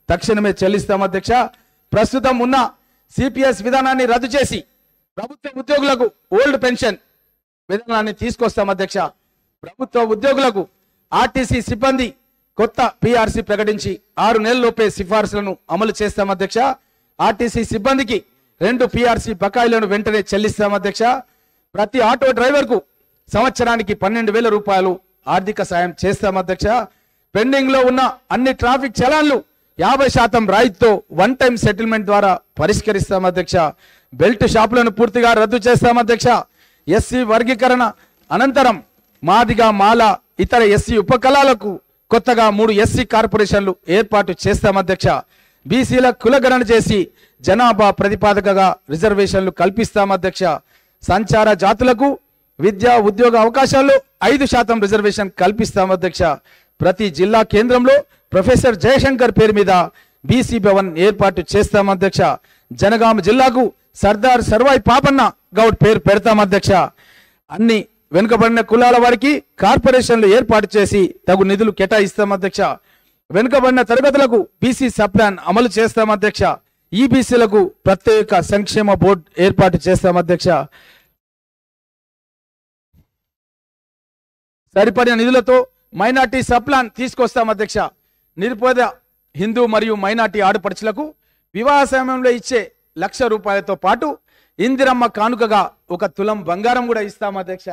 తక్షణమే చెల్లిస్తాం అధ్యక్ష. ప్రస్తుతం ఉన్న సిపిఎస్ విధానాన్ని రద్దు చేసి ప్రభుత్వ ఉద్యోగులకు ఓల్డ్ పెన్షన్ విధానాన్ని తీసుకొస్తాం అధ్యక్ష. ప్రభుత్వ ఉద్యోగులకు ఆర్టీసీ సిబ్బంది కొత్త PRC ప్రకటించి 6 నెలల్లోపే సిఫార్సులను అమలు చేస్తాం అధ్యక్ష. ఆర్టీసీ సిబ్బందికి 2 PRC బకాయిలను వెంటనే చెల్లిస్తాం అధ్యక్ష. ప్రతి ఆటో డ్రైవర్ కు సంవత్సరానికి 12,000 రూపాయలు ఆర్థిక సాయం చేస్తాం అధ్యక్ష. పెండింగ్ లో ఉన్న అన్ని ట్రాఫిక్ చలాన్లు 50% రాయితీతో 1 టైం సెటిల్మెంట్ ద్వారా పరిష్కరిస్తాం అధ్యక్ష. బెల్ట్ షాపులను పూర్తిగా రద్దు చేస్తాం అధ్యక్ష. ఎస్సీ వర్గీకరణ అనంతరం మాదిగ, మాల, ఇతర ఎస్సీ ఉపకులాలకు కొత్తగా 3 ఎస్సీ కార్పొరేషన్లు ఏర్పాటు చేస్తాం అధ్యక్ష. బీసీల కులగణన చేసి జనాభా ప్రతిపాదకగా రిజర్వేషన్లు కల్పిస్తాం అధ్యక్ష. సంచార జాతులకు విద్యా ఉద్యోగ అవకాశాల్లో 5% రిజర్వేషన్ కల్పిస్తాం అధ్యక్ష. ప్రతి జిల్లా కేంద్రంలో ప్రొఫెసర్ జయశంకర్ పేరు మీద బీసీ భవన్ ఏర్పాటు చేస్తాం అధ్యక్ష. జనగామ జిల్లాకు సర్దార్ సర్వాయి పాపన్న గౌడ్ పేరు పెడతాం అధ్యక్ష. అన్ని వెనుకబడిన కులాల వారికి కార్పొరేషన్లు ఏర్పాటు చేసి తగు నిధులు కేటాయిస్తాం అధ్యక్ష. వెనుకబడిన తరగతులకు బీసీ సబ్ ప్లాన్ అమలు చేస్తాం అధ్యక్ష. ఈబీసీలకు ప్రత్యేక సంక్షేమ బోర్డు ఏర్పాటు చేస్తాం అధ్యక్ష. సరిపడిన నిధులతో మైనార్టీ సబ్ ప్లాన్ తీసుకొస్తాం అధ్యక్ష. నిరుపేద హిందూ మరియు మైనార్టీ ఆడపడుచులకు వివాహ సమయంలో ఇచ్చే 1,00,000 రూపాయలతో పాటు ఇందిరమ్మ కానుకగా 1 తులం బంగారం కూడా ఇస్తాం అధ్యక్ష.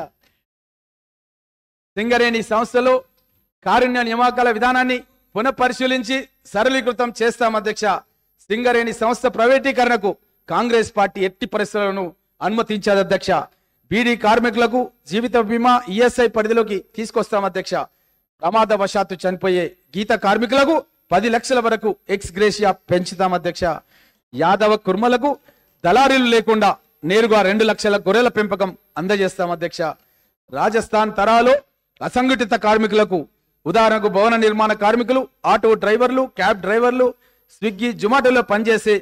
సింగరేణి సంస్థలో కారుణ్య నియామకాల విధానాన్ని పునఃపరిశీలించి సరళీకృతం చేస్తాం అధ్యక్ష. సింగరేణి సంస్థ ప్రైవేటీకరణకు కాంగ్రెస్ పార్టీ ఎట్టి పరిస్థితులను అనుమతించదు అధ్యక్ష. బీడీ కార్మికులకు జీవిత బీమా ఈఎస్ఐ పరిధిలోకి తీసుకొస్తాం అధ్యక్ష. ప్రమాదవశాత్తు చనిపోయే గీత కార్మికులకు 10 లక్షల వరకు ఎక్స్ గ్రేషియా పెంచుతాం అధ్యక్ష. యాదవ కుర్మలకు దళారీలు లేకుండా నేరుగా 2 లక్షల గొర్రెల పెంపకం అందజేస్తాం అధ్యక్ష. రాజస్థాన్ తరాలో అసంఘటిత కార్మికులకు, ఉదాహరణకు భవన నిర్మాణ కార్మికులు, ఆటో డ్రైవర్లు, క్యాబ్ డ్రైవర్లు, స్విగ్గీ జొమాటోలో పనిచేసే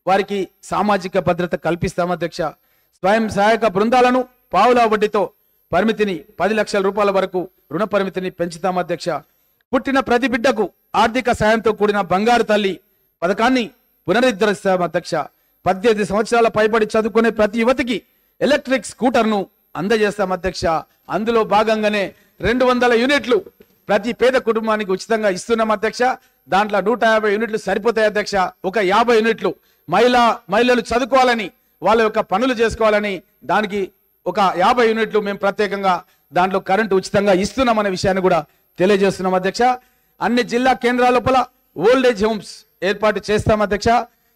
వారికి సామాజిక భద్రత కల్పిస్తాం అధ్యక్ష. స్వయం సహాయక బృందాలను పావులా వడ్డీతో పరిమితిని 10 లక్షల రూపాయల వరకు రుణ పరిమితిని పెంచుతాం అధ్యక్ష. పుట్టిన ప్రతి బిడ్డకు ఆర్థిక సాయంతో కూడిన బంగారు తల్లి పథకాన్ని పునరుద్ధరిస్తాం అధ్యక్ష. 18 సంవత్సరాల పైబడి చదువుకునే ప్రతి యువతికి ఎలక్ట్రిక్ స్కూటర్ను అందజేస్తాం అధ్యక్ష. అందులో భాగంగానే 200 యూనిట్లు ప్రతి పేద కుటుంబానికి ఉచితంగా ఇస్తున్నాం అధ్యక్ష. దాంట్లో 150 యూనిట్లు సరిపోతాయి అధ్యక్ష. ఒక 50 యూనిట్లు మహిళలు చదువుకోవాలని, వాళ్ళ యొక్క పనులు చేసుకోవాలని, దానికి ఒక 50 యూనిట్లు మేము ప్రత్యేకంగా దాంట్లో కరెంటు ఉచితంగా ఇస్తున్నామనే విషయాన్ని కూడా తెలియజేస్తున్నాం అధ్యక్ష. అన్ని జిల్లా కేంద్రాల లోపల ఓల్డ్ ఏజ్ హోమ్స్ ఏర్పాటు చేస్తాం అధ్యక్ష.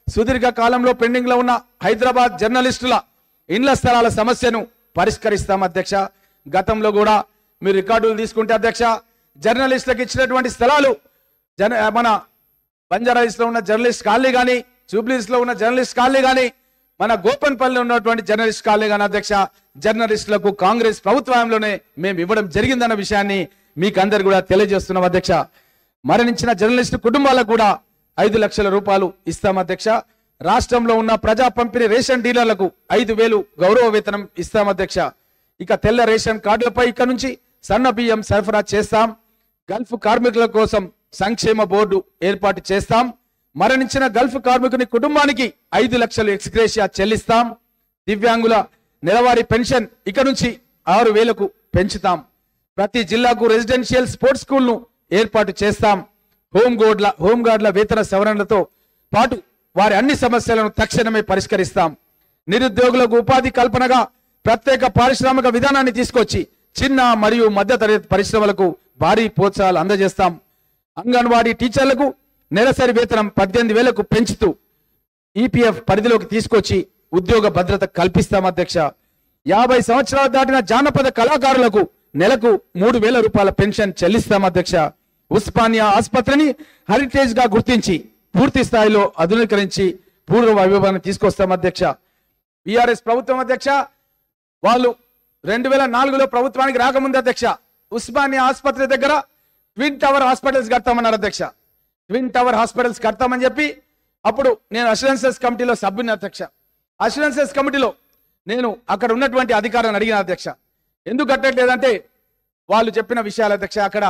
సుదీర్ఘ కాలంలో పెండింగ్ లో ఉన్న హైదరాబాద్ జర్నలిస్టుల ఇండ్ల స్థలాల సమస్యను పరిష్కరిస్తాం అధ్యక్ష. గతంలో కూడా మీరు రికార్డులు తీసుకుంటే అధ్యక్ష, జర్నలిస్టులకు ఇచ్చినటువంటి స్థలాలు మన బంజారాహిల్స్ లో ఉన్న జర్నలిస్ట్ కాలనీ కానీ, జూబ్లీస్ లో ఉన్న జర్నలిస్ట్ కాలనీ కానీ, మన గోపన్పల్లిలో ఉన్నటువంటి జర్నలిస్ట్ కాలనీ కానీ అధ్యక్ష, జర్నలిస్టులకు కాంగ్రెస్ ప్రభుత్వంలోనే మేము ఇవ్వడం జరిగిందన్న విషయాన్ని మీకు అందరు కూడా తెలియజేస్తున్నాం అధ్యక్ష. మరణించిన జర్నలిస్టు కుటుంబాలకు కూడా 5 లక్షల రూపాయలు ఇస్తాం అధ్యక్ష. రాష్ట్రంలో ఉన్న ప్రజా పంపిణీ రేషన్ డీలర్లకు 5,000 గౌరవ వేతనం ఇస్తాం అధ్యక్ష. ఇక తెల్ల రేషన్ కార్డులపై ఇక నుంచి సన్న బియ్యం సరఫరా చేస్తాం. గల్ఫ్ కార్మికుల కోసం సంక్షేమ బోర్డు ఏర్పాటు చేస్తాం. మరణించిన గల్ఫ్ కార్మికుని కుటుంబానికి 5 లక్షలు ఎక్స్గ్రేషియా చెల్లిస్తాం. దివ్యాంగుల నెలవారీ పెన్షన్ ఇక నుంచి 6,000కు పెంచుతాం. ప్రతి జిల్లాకు రెసిడెన్షియల్ స్పోర్ట్స్ స్కూల్ ను ఏర్పాటు చేస్తాం. హోంగార్డుల వేతన సవరణలతో పాటు వారి అన్ని సమస్యలను తక్షణమే పరిష్కరిస్తాం. నిరుద్యోగులకు ఉపాధి కల్పనగా ప్రత్యేక పారిశ్రామిక విధానాన్ని తీసుకొచ్చి చిన్న మరియు మధ్య తరగతి పరిశ్రమలకు భారీ ప్రోత్సాహాలు అందజేస్తాం. అంగన్వాడీ టీచర్లకు నెలసరి వేతనం 18,000కు పెంచుతూ ఈపీఎఫ్ పరిధిలోకి తీసుకొచ్చి ఉద్యోగ భద్రత కల్పిస్తాం అధ్యక్ష. 50 సంవత్సరాలు దాటిన జానపద కళాకారులకు నెలకు 3,000 రూపాయల పెన్షన్ చెల్లిస్తాం అధ్యక్ష. ఉస్మానియా ఆసుపత్రిని హెరిటేజ్ గా గుర్తించి పూర్తి స్థాయిలో ఆధునీకరించి పూర్వ వైభవాన్ని తీసుకొస్తాం అధ్యక్ష. బీఆర్ఎస్ ప్రభుత్వం అధ్యక్ష, వాళ్ళు 2004లో ప్రభుత్వానికి రాకముందు అధ్యక్ష, ఉస్మానియా ఆసుపత్రి దగ్గర ట్విన్ టవర్ హాస్పిటల్స్ కడతామన్నారు అధ్యక్ష. ట్విన్ టవర్ హాస్పిటల్స్ కడతామని చెప్పి అప్పుడు నేను అష్యూరెన్సెస్ కమిటీలో సభ్యుని అధ్యక్ష. అష్యూరెన్సెస్ కమిటీలో నేను అక్కడ ఉన్నటువంటి అధికారులను అడిగిన అధ్యక్ష, ఎందుకు కట్టట్లేదంటే వాళ్ళు చెప్పిన విషయాలు అధ్యక్ష. అక్కడ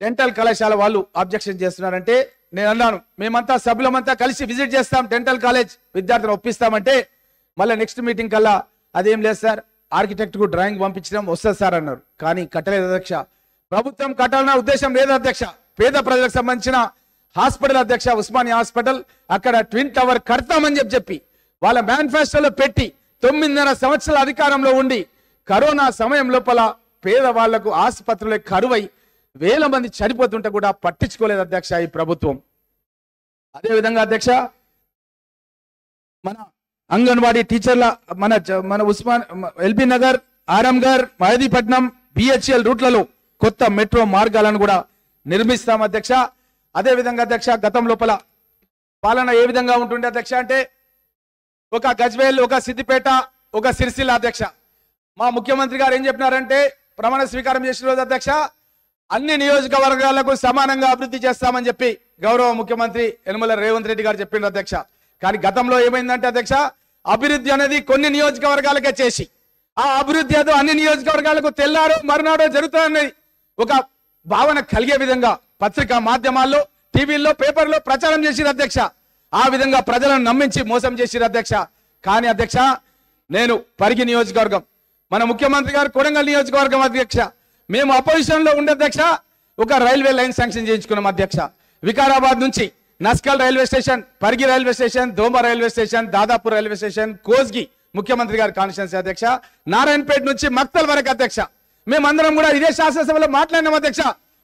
డెంటల్ కళాశాల వాళ్ళు ఆబ్జెక్షన్ చేస్తున్నారంటే నేను అన్నాను, మేమంతా సభ్యులమంతా కలిసి విజిట్ చేస్తాం, డెంటల్ కాలేజ్ విద్యార్థులు ఒప్పిస్తామంటే మళ్ళీ నెక్స్ట్ మీటింగ్ కల్లా అదేం లేదు సార్, ఆర్కిటెక్ట్ కు డ్రాయింగ్ పంపించడం వస్తుంది సార్ అన్నారు. కానీ కట్టలేదు అధ్యక్ష. ప్రభుత్వం కట్టాలన్న ఉద్దేశం లేదు అధ్యక్ష. పేద ప్రజలకు సంబంధించిన హాస్పిటల్ అధ్యక్ష, ఉస్మానియా హాస్పిటల్, అక్కడ ట్విన్ టవర్ కడతామని చెప్పి వాళ్ళ మేనిఫెస్టోలో పెట్టి 9.5 సంవత్సరాల అధికారంలో ఉండి కరోనా సమయం లోపల పేదవాళ్లకు ఆసుపత్రులే కరువై 1000 మంది చనిపోతుంటే కూడా పట్టించుకోలేదు అధ్యక్ష ఈ ప్రభుత్వం. అదేవిధంగా అధ్యక్ష, మన అంగన్వాడీ టీచర్ల మన ఎల్బీ నగర్, ఆరంగర్, మహదీపట్నం, బిహెచ్ఎల్ రూట్లలో కొత్త మెట్రో మార్గాలను కూడా నిర్మిస్తాం అధ్యక్ష. అదేవిధంగా అధ్యక్ష, గతం లోపల పాలన ఏ విధంగా ఉంటుండే అధ్యక్ష అంటే ఒక గజ్వేల్, ఒక సిద్దిపేట, ఒక సిరిసిల్ల అధ్యక్ష. మా ముఖ్యమంత్రి గారు ఏం చెప్పినారంటే ప్రమాణ స్వీకారం చేసిన రోజు అధ్యక్ష, అన్ని నియోజకవర్గాలకు సమానంగా అభివృద్ధి చేస్తామని చెప్పి గౌరవ ముఖ్యమంత్రి యనమల రేవంత్ రెడ్డి గారు చెప్పిండ్రు అధ్యక్ష. కానీ గతంలో ఏమైందంటే అధ్యక్ష, అభివృద్ధి అనేది కొన్ని నియోజకవర్గాలకే చేసి ఆ అభివృద్ధి ఏదో అన్ని నియోజకవర్గాలకు తెల్లారో మరునాడో జరుగుతుందని ఒక భావన కలిగే విధంగా పత్రికా మాధ్యమాల్లో, టీవీల్లో, పేపర్లో ప్రచారం చేసిరు అధ్యక్ష. ఆ విధంగా ప్రజలను నమ్మించి మోసం చేసిరు అధ్యక్ష. కానీ అధ్యక్ష, నేను పరిగి నియోజకవర్గం, మన ముఖ్యమంత్రి గారు కొడంగల్ నియోజకవర్గం అధ్యక్ష, మేము అపోజిషన్ లో ఉండే అధ్యక్ష ఒక రైల్వే లైన్ శాంక్షన్ చేయించుకున్నాం అధ్యక్ష. వికారాబాద్ నుంచి Naskal railway station, Parigi railway station, Doma railway station, Dadapur railway station, Kosgi ముఖ్యమంత్రి గారి కాన్స్టిట్యున్సీ అధ్యక్ష, నారాయణపేట నుంచి మక్తల్ వరకు అధ్యక్ష. మేమందరం కూడా ఇదే శాసనసభలో మాట్లాడినాం అధ్యక్ష.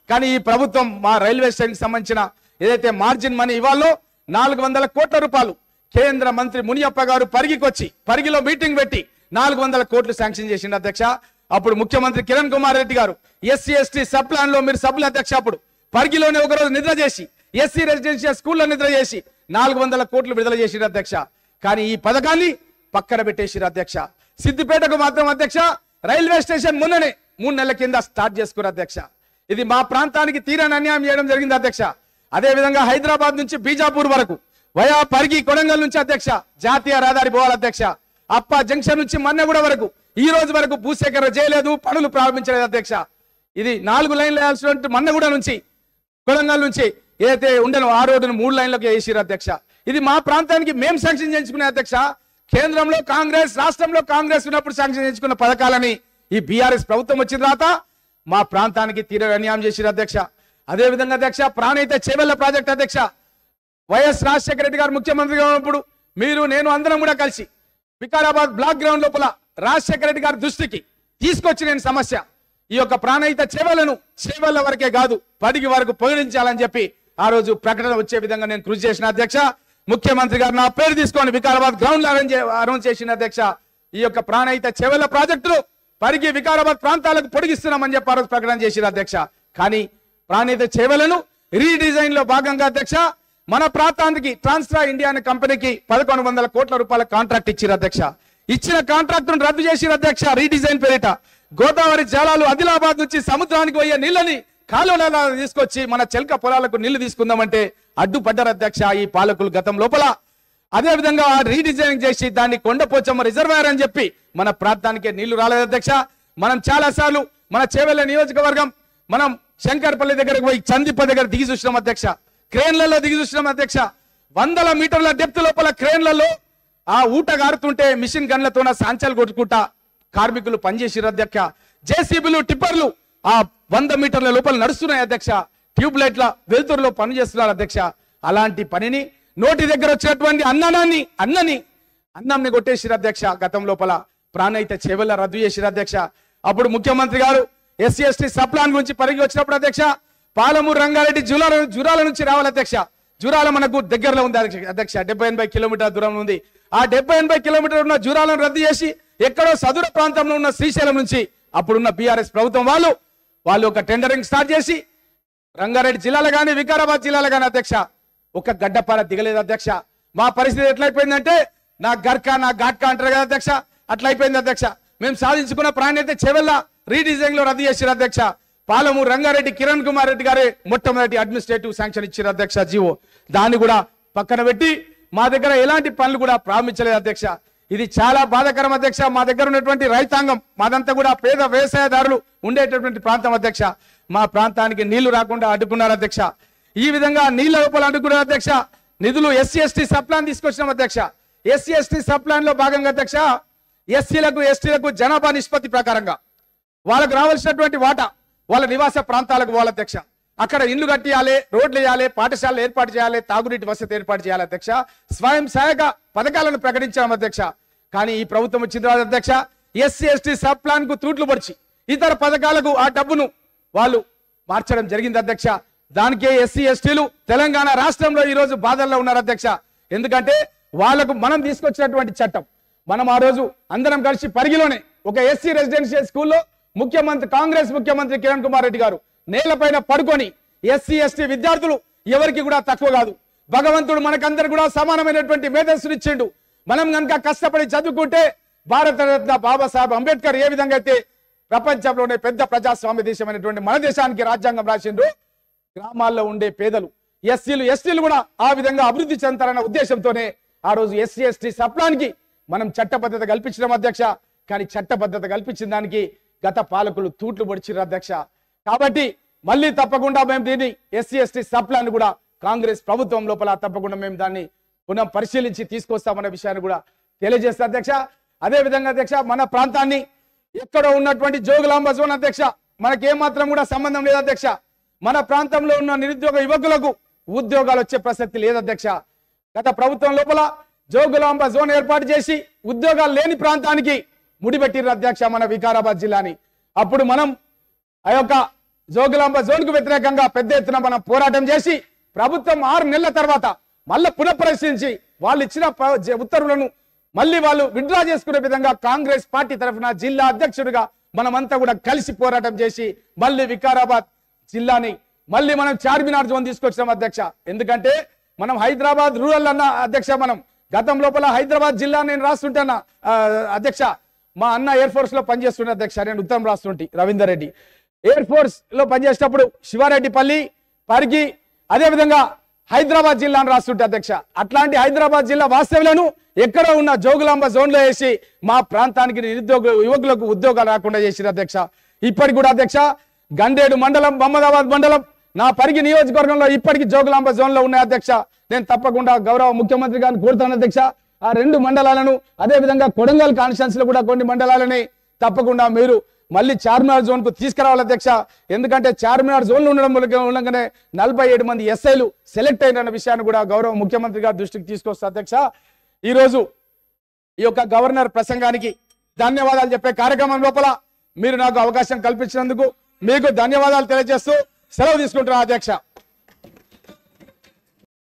కానీ ఈ ప్రభుత్వం మా రైల్వే స్టేషన్ సంబంధించిన ఏదైతే మార్జిన్ మనీ ఇవ్వాలో 400 కోట్ల రూపాయలు కేంద్ర మంత్రి మునియప్ప గారు పరిగికి వచ్చి పరిగిలో మీటింగ్ పెట్టి 400 కోట్లు శాంక్షన్ చేసిండు అధ్యక్ష. అప్పుడు ముఖ్యమంత్రి కిరణ్ కుమార్ రెడ్డి గారు ఎస్సీ ఎస్టీ సబ్ ప్లాన్ లో మీరు సభ్యులు అధ్యక్ష, అప్పుడు పరిగిలోనే ఒకరోజు నిద్ర చేసి ఎస్సీ రెసిడెన్షియల్ స్కూల్లో నిద్ర చేసి 400 కోట్లు విడుదల చేసిండు అధ్యక్ష. కానీ ఈ పథకాన్ని పక్కన పెట్టేసిరు అధ్యక్ష. సిద్దిపేటకు మాత్రం అధ్యక్ష రైల్వే స్టేషన్ మొన్ననే 3 నెలల కింద స్టార్ట్ చేసుకున్నారు అధ్యక్ష. ఇది మా ప్రాంతానికి తీరని అన్యాయం చేయడం జరిగింది అధ్యక్ష. అదే విధంగా హైదరాబాద్ నుంచి బీజాపూర్ వరకు వయా పరిగి కొడంగల్ నుంచి అధ్యక్ష జాతీయ రహదారి పోవాలి అధ్యక్ష. అప్ప జంక్షన్ నుంచి మన్నెగూడ వరకు ఈ రోజు వరకు భూసేకరణ చేయలేదు, పనులు ప్రారంభించలేదు అధ్యక్ష. ఇది 4 లైన్లు వేయాల్సిన మన్నెగూడ నుంచి కొడంగల్ నుంచి ఏదైతే ఉండను ఆ రోడ్డును 3 లైన్లకు వేసిరు అధ్యక్ష. ఇది మా ప్రాంతానికి మేము శాంక్షన్ చేయించుకునే అధ్యక్ష. కేంద్రంలో కాంగ్రెస్, రాష్ట్రంలో కాంగ్రెస్ ఉన్నప్పుడు శాంక్షన్ చేయించుకున్న పథకాలని ఈ బీఆర్ఎస్ ప్రభుత్వం వచ్చిన తర్వాత మా ప్రాంతానికి తీరని అన్యాయం చేసిరు అధ్యక్ష. అదే విధంగా అధ్యక్ష ప్రాణహిత చేవెళ్ల ప్రాజెక్ట్ అధ్యక్ష వైఎస్ రాజశేఖర రెడ్డి గారు ముఖ్యమంత్రిగా ఉన్నప్పుడు మీరు నేను అందరం కూడా కలిసి వికారాబాద్ బ్లాక్ గ్రౌండ్ లోపల రాజశేఖర రెడ్డి గారి దృష్టికి తీసుకొచ్చి నేను సమస్య ఈ యొక్క ప్రాణహిత చేవెళ్లను చేవెళ్ల వరకే కాదు 10 వరకు పొగిడించాలని చెప్పి ఆ రోజు ప్రకటన వచ్చే విధంగా నేను కృషి చేసిన అధ్యక్ష. ముఖ్యమంత్రి గారు నా పేరు తీసుకొని వికారాబాద్ గ్రౌండ్ అరేంజ్ చేసిన అధ్యక్ష. ఈ యొక్క ప్రాణహిత చేవెళ్ల ప్రాజెక్టులు పరిగి వికారాబాద్ ప్రాంతాలకు పొడిగిస్తున్నామని చెప్పి ఆ రోజు ప్రకటన చేసిన అధ్యక్ష. కానీ ప్రాణహిత చేవెళ్లను రీడిజైన్ లో భాగంగా అధ్యక్ష మన ప్రాంతానికి ట్రాన్స్ట్రా ఇండియా అనే కంపెనీకి 1100 కోట్ల రూపాయల కాంట్రాక్ట్ ఇచ్చారు అధ్యక్ష. ఇచ్చిన కాంట్రాక్ట్ రద్దు చేసిన అధ్యక్ష రీడిజైన్ పేరిట. గోదావరి జలాలు ఆదిలాబాద్ నుంచి సముద్రానికి పోయే నీళ్ళని కాలువల తీసుకొచ్చి మన చెల్క పొలాలకు నీళ్లు తీసుకుందామంటే అడ్డుపడ్డారు అధ్యక్ష ఈ పాలకులు గతం లోపల. అదే విధంగా రీడిజైన్ చేసి దాన్ని కొండపోచమ్మ రిజర్వాయర్ అని చెప్పి మన ప్రాంతానికి నీళ్లు రాలేదు అధ్యక్ష. మనం చాలా సార్లు మన చేవెళ్ల నియోజకవర్గం మనం శంకర్పల్లి దగ్గరకు పోయి చందిప్ప దగ్గర దిగి చూసినాం అధ్యక్ష. క్రేన్లలో దిగి చూసినాం అధ్యక్ష. 100 మీటర్ల డెప్త్ లోపల క్రేన్లలో ఆ ఊట గారుతుంటే మిషన్ గన్లతో సాంచాలు కొట్టుకుంటా కార్మికులు పనిచేసిరు అధ్యక్ష. జేసీబీలు టిప్పర్లు ఆ 100 మీటర్ల లోపల నడుస్తున్నాయి అధ్యక్ష. ట్యూబ్ లైట్ల వెలుతురులో పని చేస్తున్నారు అధ్యక్ష. అలాంటి పనిని నోటి దగ్గర వచ్చినటువంటి అన్నంని కొట్టేసిరు అధ్యక్ష. గతం లోపల ప్రాణహిత చేవెళ్ల రద్దు చేసిరు అధ్యక్ష. అప్పుడు ముఖ్యమంత్రి గారు ఎస్సీ ఎస్టీ సప్లాన్ గురించి పరిగి వచ్చినప్పుడు అధ్యక్ష పాలమూరు రంగారెడ్డి జురాల నుంచి రావాలి అధ్యక్ష. జురాల మనకు దగ్గరలో ఉంది అధ్యక్ష. 70-80 కిలోమీటర్ల దూరం ఉంది. ఆ 70-80 కిలోమీటర్లు ఉన్న జురాలను రద్దు చేసి ఎక్కడో సదుర ప్రాంతంలో ఉన్న శ్రీశైలం నుంచి అప్పుడున్న బీఆర్ఎస్ ప్రభుత్వం వాళ్ళు ఒక టెండరింగ్ స్టార్ట్ చేసి రంగారెడ్డి జిల్లాలో కానీ వికారాబాద్ జిల్లాలో కానీ అధ్యక్ష ఒక గడ్డపార దిగలేదు అధ్యక్ష. మా పరిస్థితి ఎట్లయిపోయిందంటే నా ఘాట్కా అంటారు కదా అధ్యక్ష, అట్లయిపోయింది అధ్యక్ష. మేము సాధించుకున్న ప్రాణ్యత చేవెళ్ల రీడిజైన్ లో రద్దు చేశారు అధ్యక్ష. పాలమూరు రంగారెడ్డి కిరణ్ కుమార్ రెడ్డి గారే మొట్టమొదటి అడ్మినిస్ట్రేటివ్ శాంక్షన్ ఇచ్చారు అధ్యక్ష జీవో. దాన్ని కూడా పక్కన పెట్టి మా దగ్గర ఎలాంటి పనులు కూడా ప్రారంభించలేదు అధ్యక్ష. ఇది చాలా బాధాకరం అధ్యక్ష. మా దగ్గర ఉన్నటువంటి రైతాంగం మాదంతా కూడా పేద వ్యవసాయదారులు ఉండేటటువంటి ప్రాంతం అధ్యక్ష. మా ప్రాంతానికి నీళ్లు రాకుండా అడ్డుకున్నారు అధ్యక్ష. ఈ విధంగా నీళ్ల లోపల అడ్డుకున్నారు అధ్యక్ష. నిధులు ఎస్సీ ఎస్టీ సప్లాన్ తీసుకొచ్చినాం అధ్యక్ష. ఎస్సీ ఎస్టీ సప్లాన్ లో భాగంగా అధ్యక్ష ఎస్సీలకు ఎస్టీలకు జనాభా నిష్పత్తి ప్రకారంగా వాళ్ళకు రావాల్సినటువంటి వాటా వాళ్ళ నివాస ప్రాంతాలకు పోవాలి అధ్యక్ష. అక్కడ ఇండ్లు కట్టియాలి, రోడ్లు వేయాలి, పాఠశాలలు ఏర్పాటు చేయాలి, తాగునీటి వసతి ఏర్పాటు చేయాలి అధ్యక్ష. స్వయం సహాయక పథకాలను ప్రకటించాం అధ్యక్ష. కానీ ఈ ప్రభుత్వం వచ్చిన తర్వాత అధ్యక్ష ఎస్సీ ఎస్టీ సబ్ ప్లాన్ కు తూట్లు పొడిచి ఇతర పథకాలకు ఆ డబ్బును వాళ్ళు మార్చడం జరిగింది అధ్యక్ష. దానికే ఎస్సీ ఎస్టీలు తెలంగాణ రాష్ట్రంలో ఈ రోజు బాధల్లో ఉన్నారు అధ్యక్ష. ఎందుకంటే వాళ్లకు మనం తీసుకొచ్చినటువంటి చట్టం, మనం ఆ రోజు అందరం కలిసి పరిగిలోనే ఒక ఎస్సీ రెసిడెన్షియల్ స్కూల్లో కాంగ్రెస్ ముఖ్యమంత్రి కిరణ్ కుమార్ రెడ్డి గారు నేలపైన పడుకొని ఎస్సీ ఎస్టీ విద్యార్థులు ఎవరికి కూడా తక్కువ కాదు, భగవంతుడు మనకందరు కూడా సమానమైనటువంటి మేధస్సును ఇచ్చిండు. మనం కనుక కష్టపడి చదువుకుంటే భారతరత్న బాబాసాహెబ్ అంబేద్కర్ ఏ విధంగా అయితే ప్రపంచంలోనే పెద్ద ప్రజాస్వామ్య దేశమైనటువంటి మన దేశానికి రాజ్యాంగం రాసిండ్రు, గ్రామాల్లో ఉండే పేదలు ఎస్సీలు ఎస్టీలు కూడా ఆ విధంగా అభివృద్ధి చెందాలన్న ఉద్దేశంతోనే ఆ రోజు ఎస్సీ ఎస్టీ సప్లాన్కి మనం చట్టబద్ధత కల్పించడం అధ్యక్ష. కానీ చట్టబద్ధత కల్పించిన దానికి గత పాలకులు తూట్లు పొడిచిర్రు అధ్యక్ష. కాబట్టి మళ్ళీ తప్పకుండా మేము దీన్ని ఎస్సీ ఎస్టీ సప్లాన్ కూడా కాంగ్రెస్ ప్రభుత్వం లోపల తప్పకుండా మేము దాన్ని పునః పరిశీలించి తీసుకొస్తామనే విషయాన్ని కూడా తెలియజేస్తా అధ్యక్ష. అదే విధంగా అధ్యక్ష మన ప్రాంతాన్ని ఎక్కడో ఉన్నటువంటి జోగులాంబ జోన్ అధ్యక్ష మనకేమాత్రం కూడా సంబంధం లేదు అధ్యక్ష. మన ప్రాంతంలో ఉన్న నిరుద్యోగ యువకులకు ఉద్యోగాలు వచ్చే ప్రసక్తి లేదు అధ్యక్ష. గత ప్రభుత్వం లోపల జోగులాంబ జోన్ ఏర్పాటు చేసి ఉద్యోగాలు లేని ప్రాంతానికి ముడిపెట్టిర్రు అధ్యక్ష మన వికారాబాద్ జిల్లాని. అప్పుడు మనం ఆ యొక్క జోగులాంబ జోన్ కు వ్యతిరేకంగా పెద్ద ఎత్తున మనం పోరాటం చేసి ప్రభుత్వం 6 నెలల తర్వాత మళ్ళీ పునఃపరిశీలించి వాళ్ళు ఇచ్చిన ఉత్తర్వులను మళ్ళీ వాళ్ళు విత్డ్రా చేసుకునే విధంగా కాంగ్రెస్ పార్టీ తరఫున జిల్లా అధ్యక్షుడిగా మనమంతా కూడా కలిసి పోరాటం చేసి మళ్ళీ వికారాబాద్ జిల్లాని మళ్ళీ మనం చార్మినార్ జోన్ తీసుకొచ్చాం అధ్యక్ష. ఎందుకంటే మనం హైదరాబాద్ రూరల్ అన్న అధ్యక్ష, మనం గతం లోపల హైదరాబాద్ జిల్లా నేను రాస్తుంటాను అధ్యక్ష. మా అన్న ఎయిర్ ఫోర్స్ లో పనిచేస్తున్న అధ్యక్ష, నేను ఉత్తరం రాస్తుంటే రవీందర్ రెడ్డి ఎయిర్ ఫోర్స్ లో పనిచేసేటప్పుడు శివారెడ్డిపల్లి, పరిగి, అదేవిధంగా హైదరాబాద్ జిల్లాను రాస్తుంటే అధ్యక్ష. అట్లాంటి హైదరాబాద్ జిల్లా వాస్తవ్యులను ఎక్కడ ఉన్న జోగులాంబ జోన్ లో వేసి మా ప్రాంతానికి నిరుద్యోగ యువకులకు ఉద్యోగాలు రాకుండా చేసిరు అధ్యక్ష. ఇప్పటికి కూడా అధ్యక్ష గండేడు మండలం, మహమ్మదాబాద్ మండలం, నా పరిగి నియోజకవర్గంలో ఇప్పటికీ జోగులాంబ జోన్ లో ఉన్నాయి అధ్యక్ష. నేను తప్పకుండా గౌరవ ముఖ్యమంత్రి గారిని కోరుతాను అధ్యక్ష, ఆ 2 మండలాలను, అదేవిధంగా కొడంగల్ కాన్స్టిట్యున్సీ లో కూడా కొన్ని మండలాలని తప్పకుండా మీరు మళ్ళీ చార్మినార్ జోన్ కు తీసుకురావాలి అధ్యక్ష. ఎందుకంటే చార్మినార్ జోన్ లో ఉండగానే 47 మంది ఎస్ఐలు సెలెక్ట్ అయిన విషయాన్ని కూడా గౌరవ ముఖ్యమంత్రి గారి దృష్టికి తీసుకొస్తా అధ్యక్ష. ఈ రోజు ఈ యొక్క గవర్నర్ ప్రసంగానికి ధన్యవాదాలు చెప్పే కార్యక్రమం లోపల మీరు నాకు అవకాశం కల్పించినందుకు మీకు ధన్యవాదాలు తెలియజేస్తూ సెలవు తీసుకుంటున్నాను అధ్యక్ష.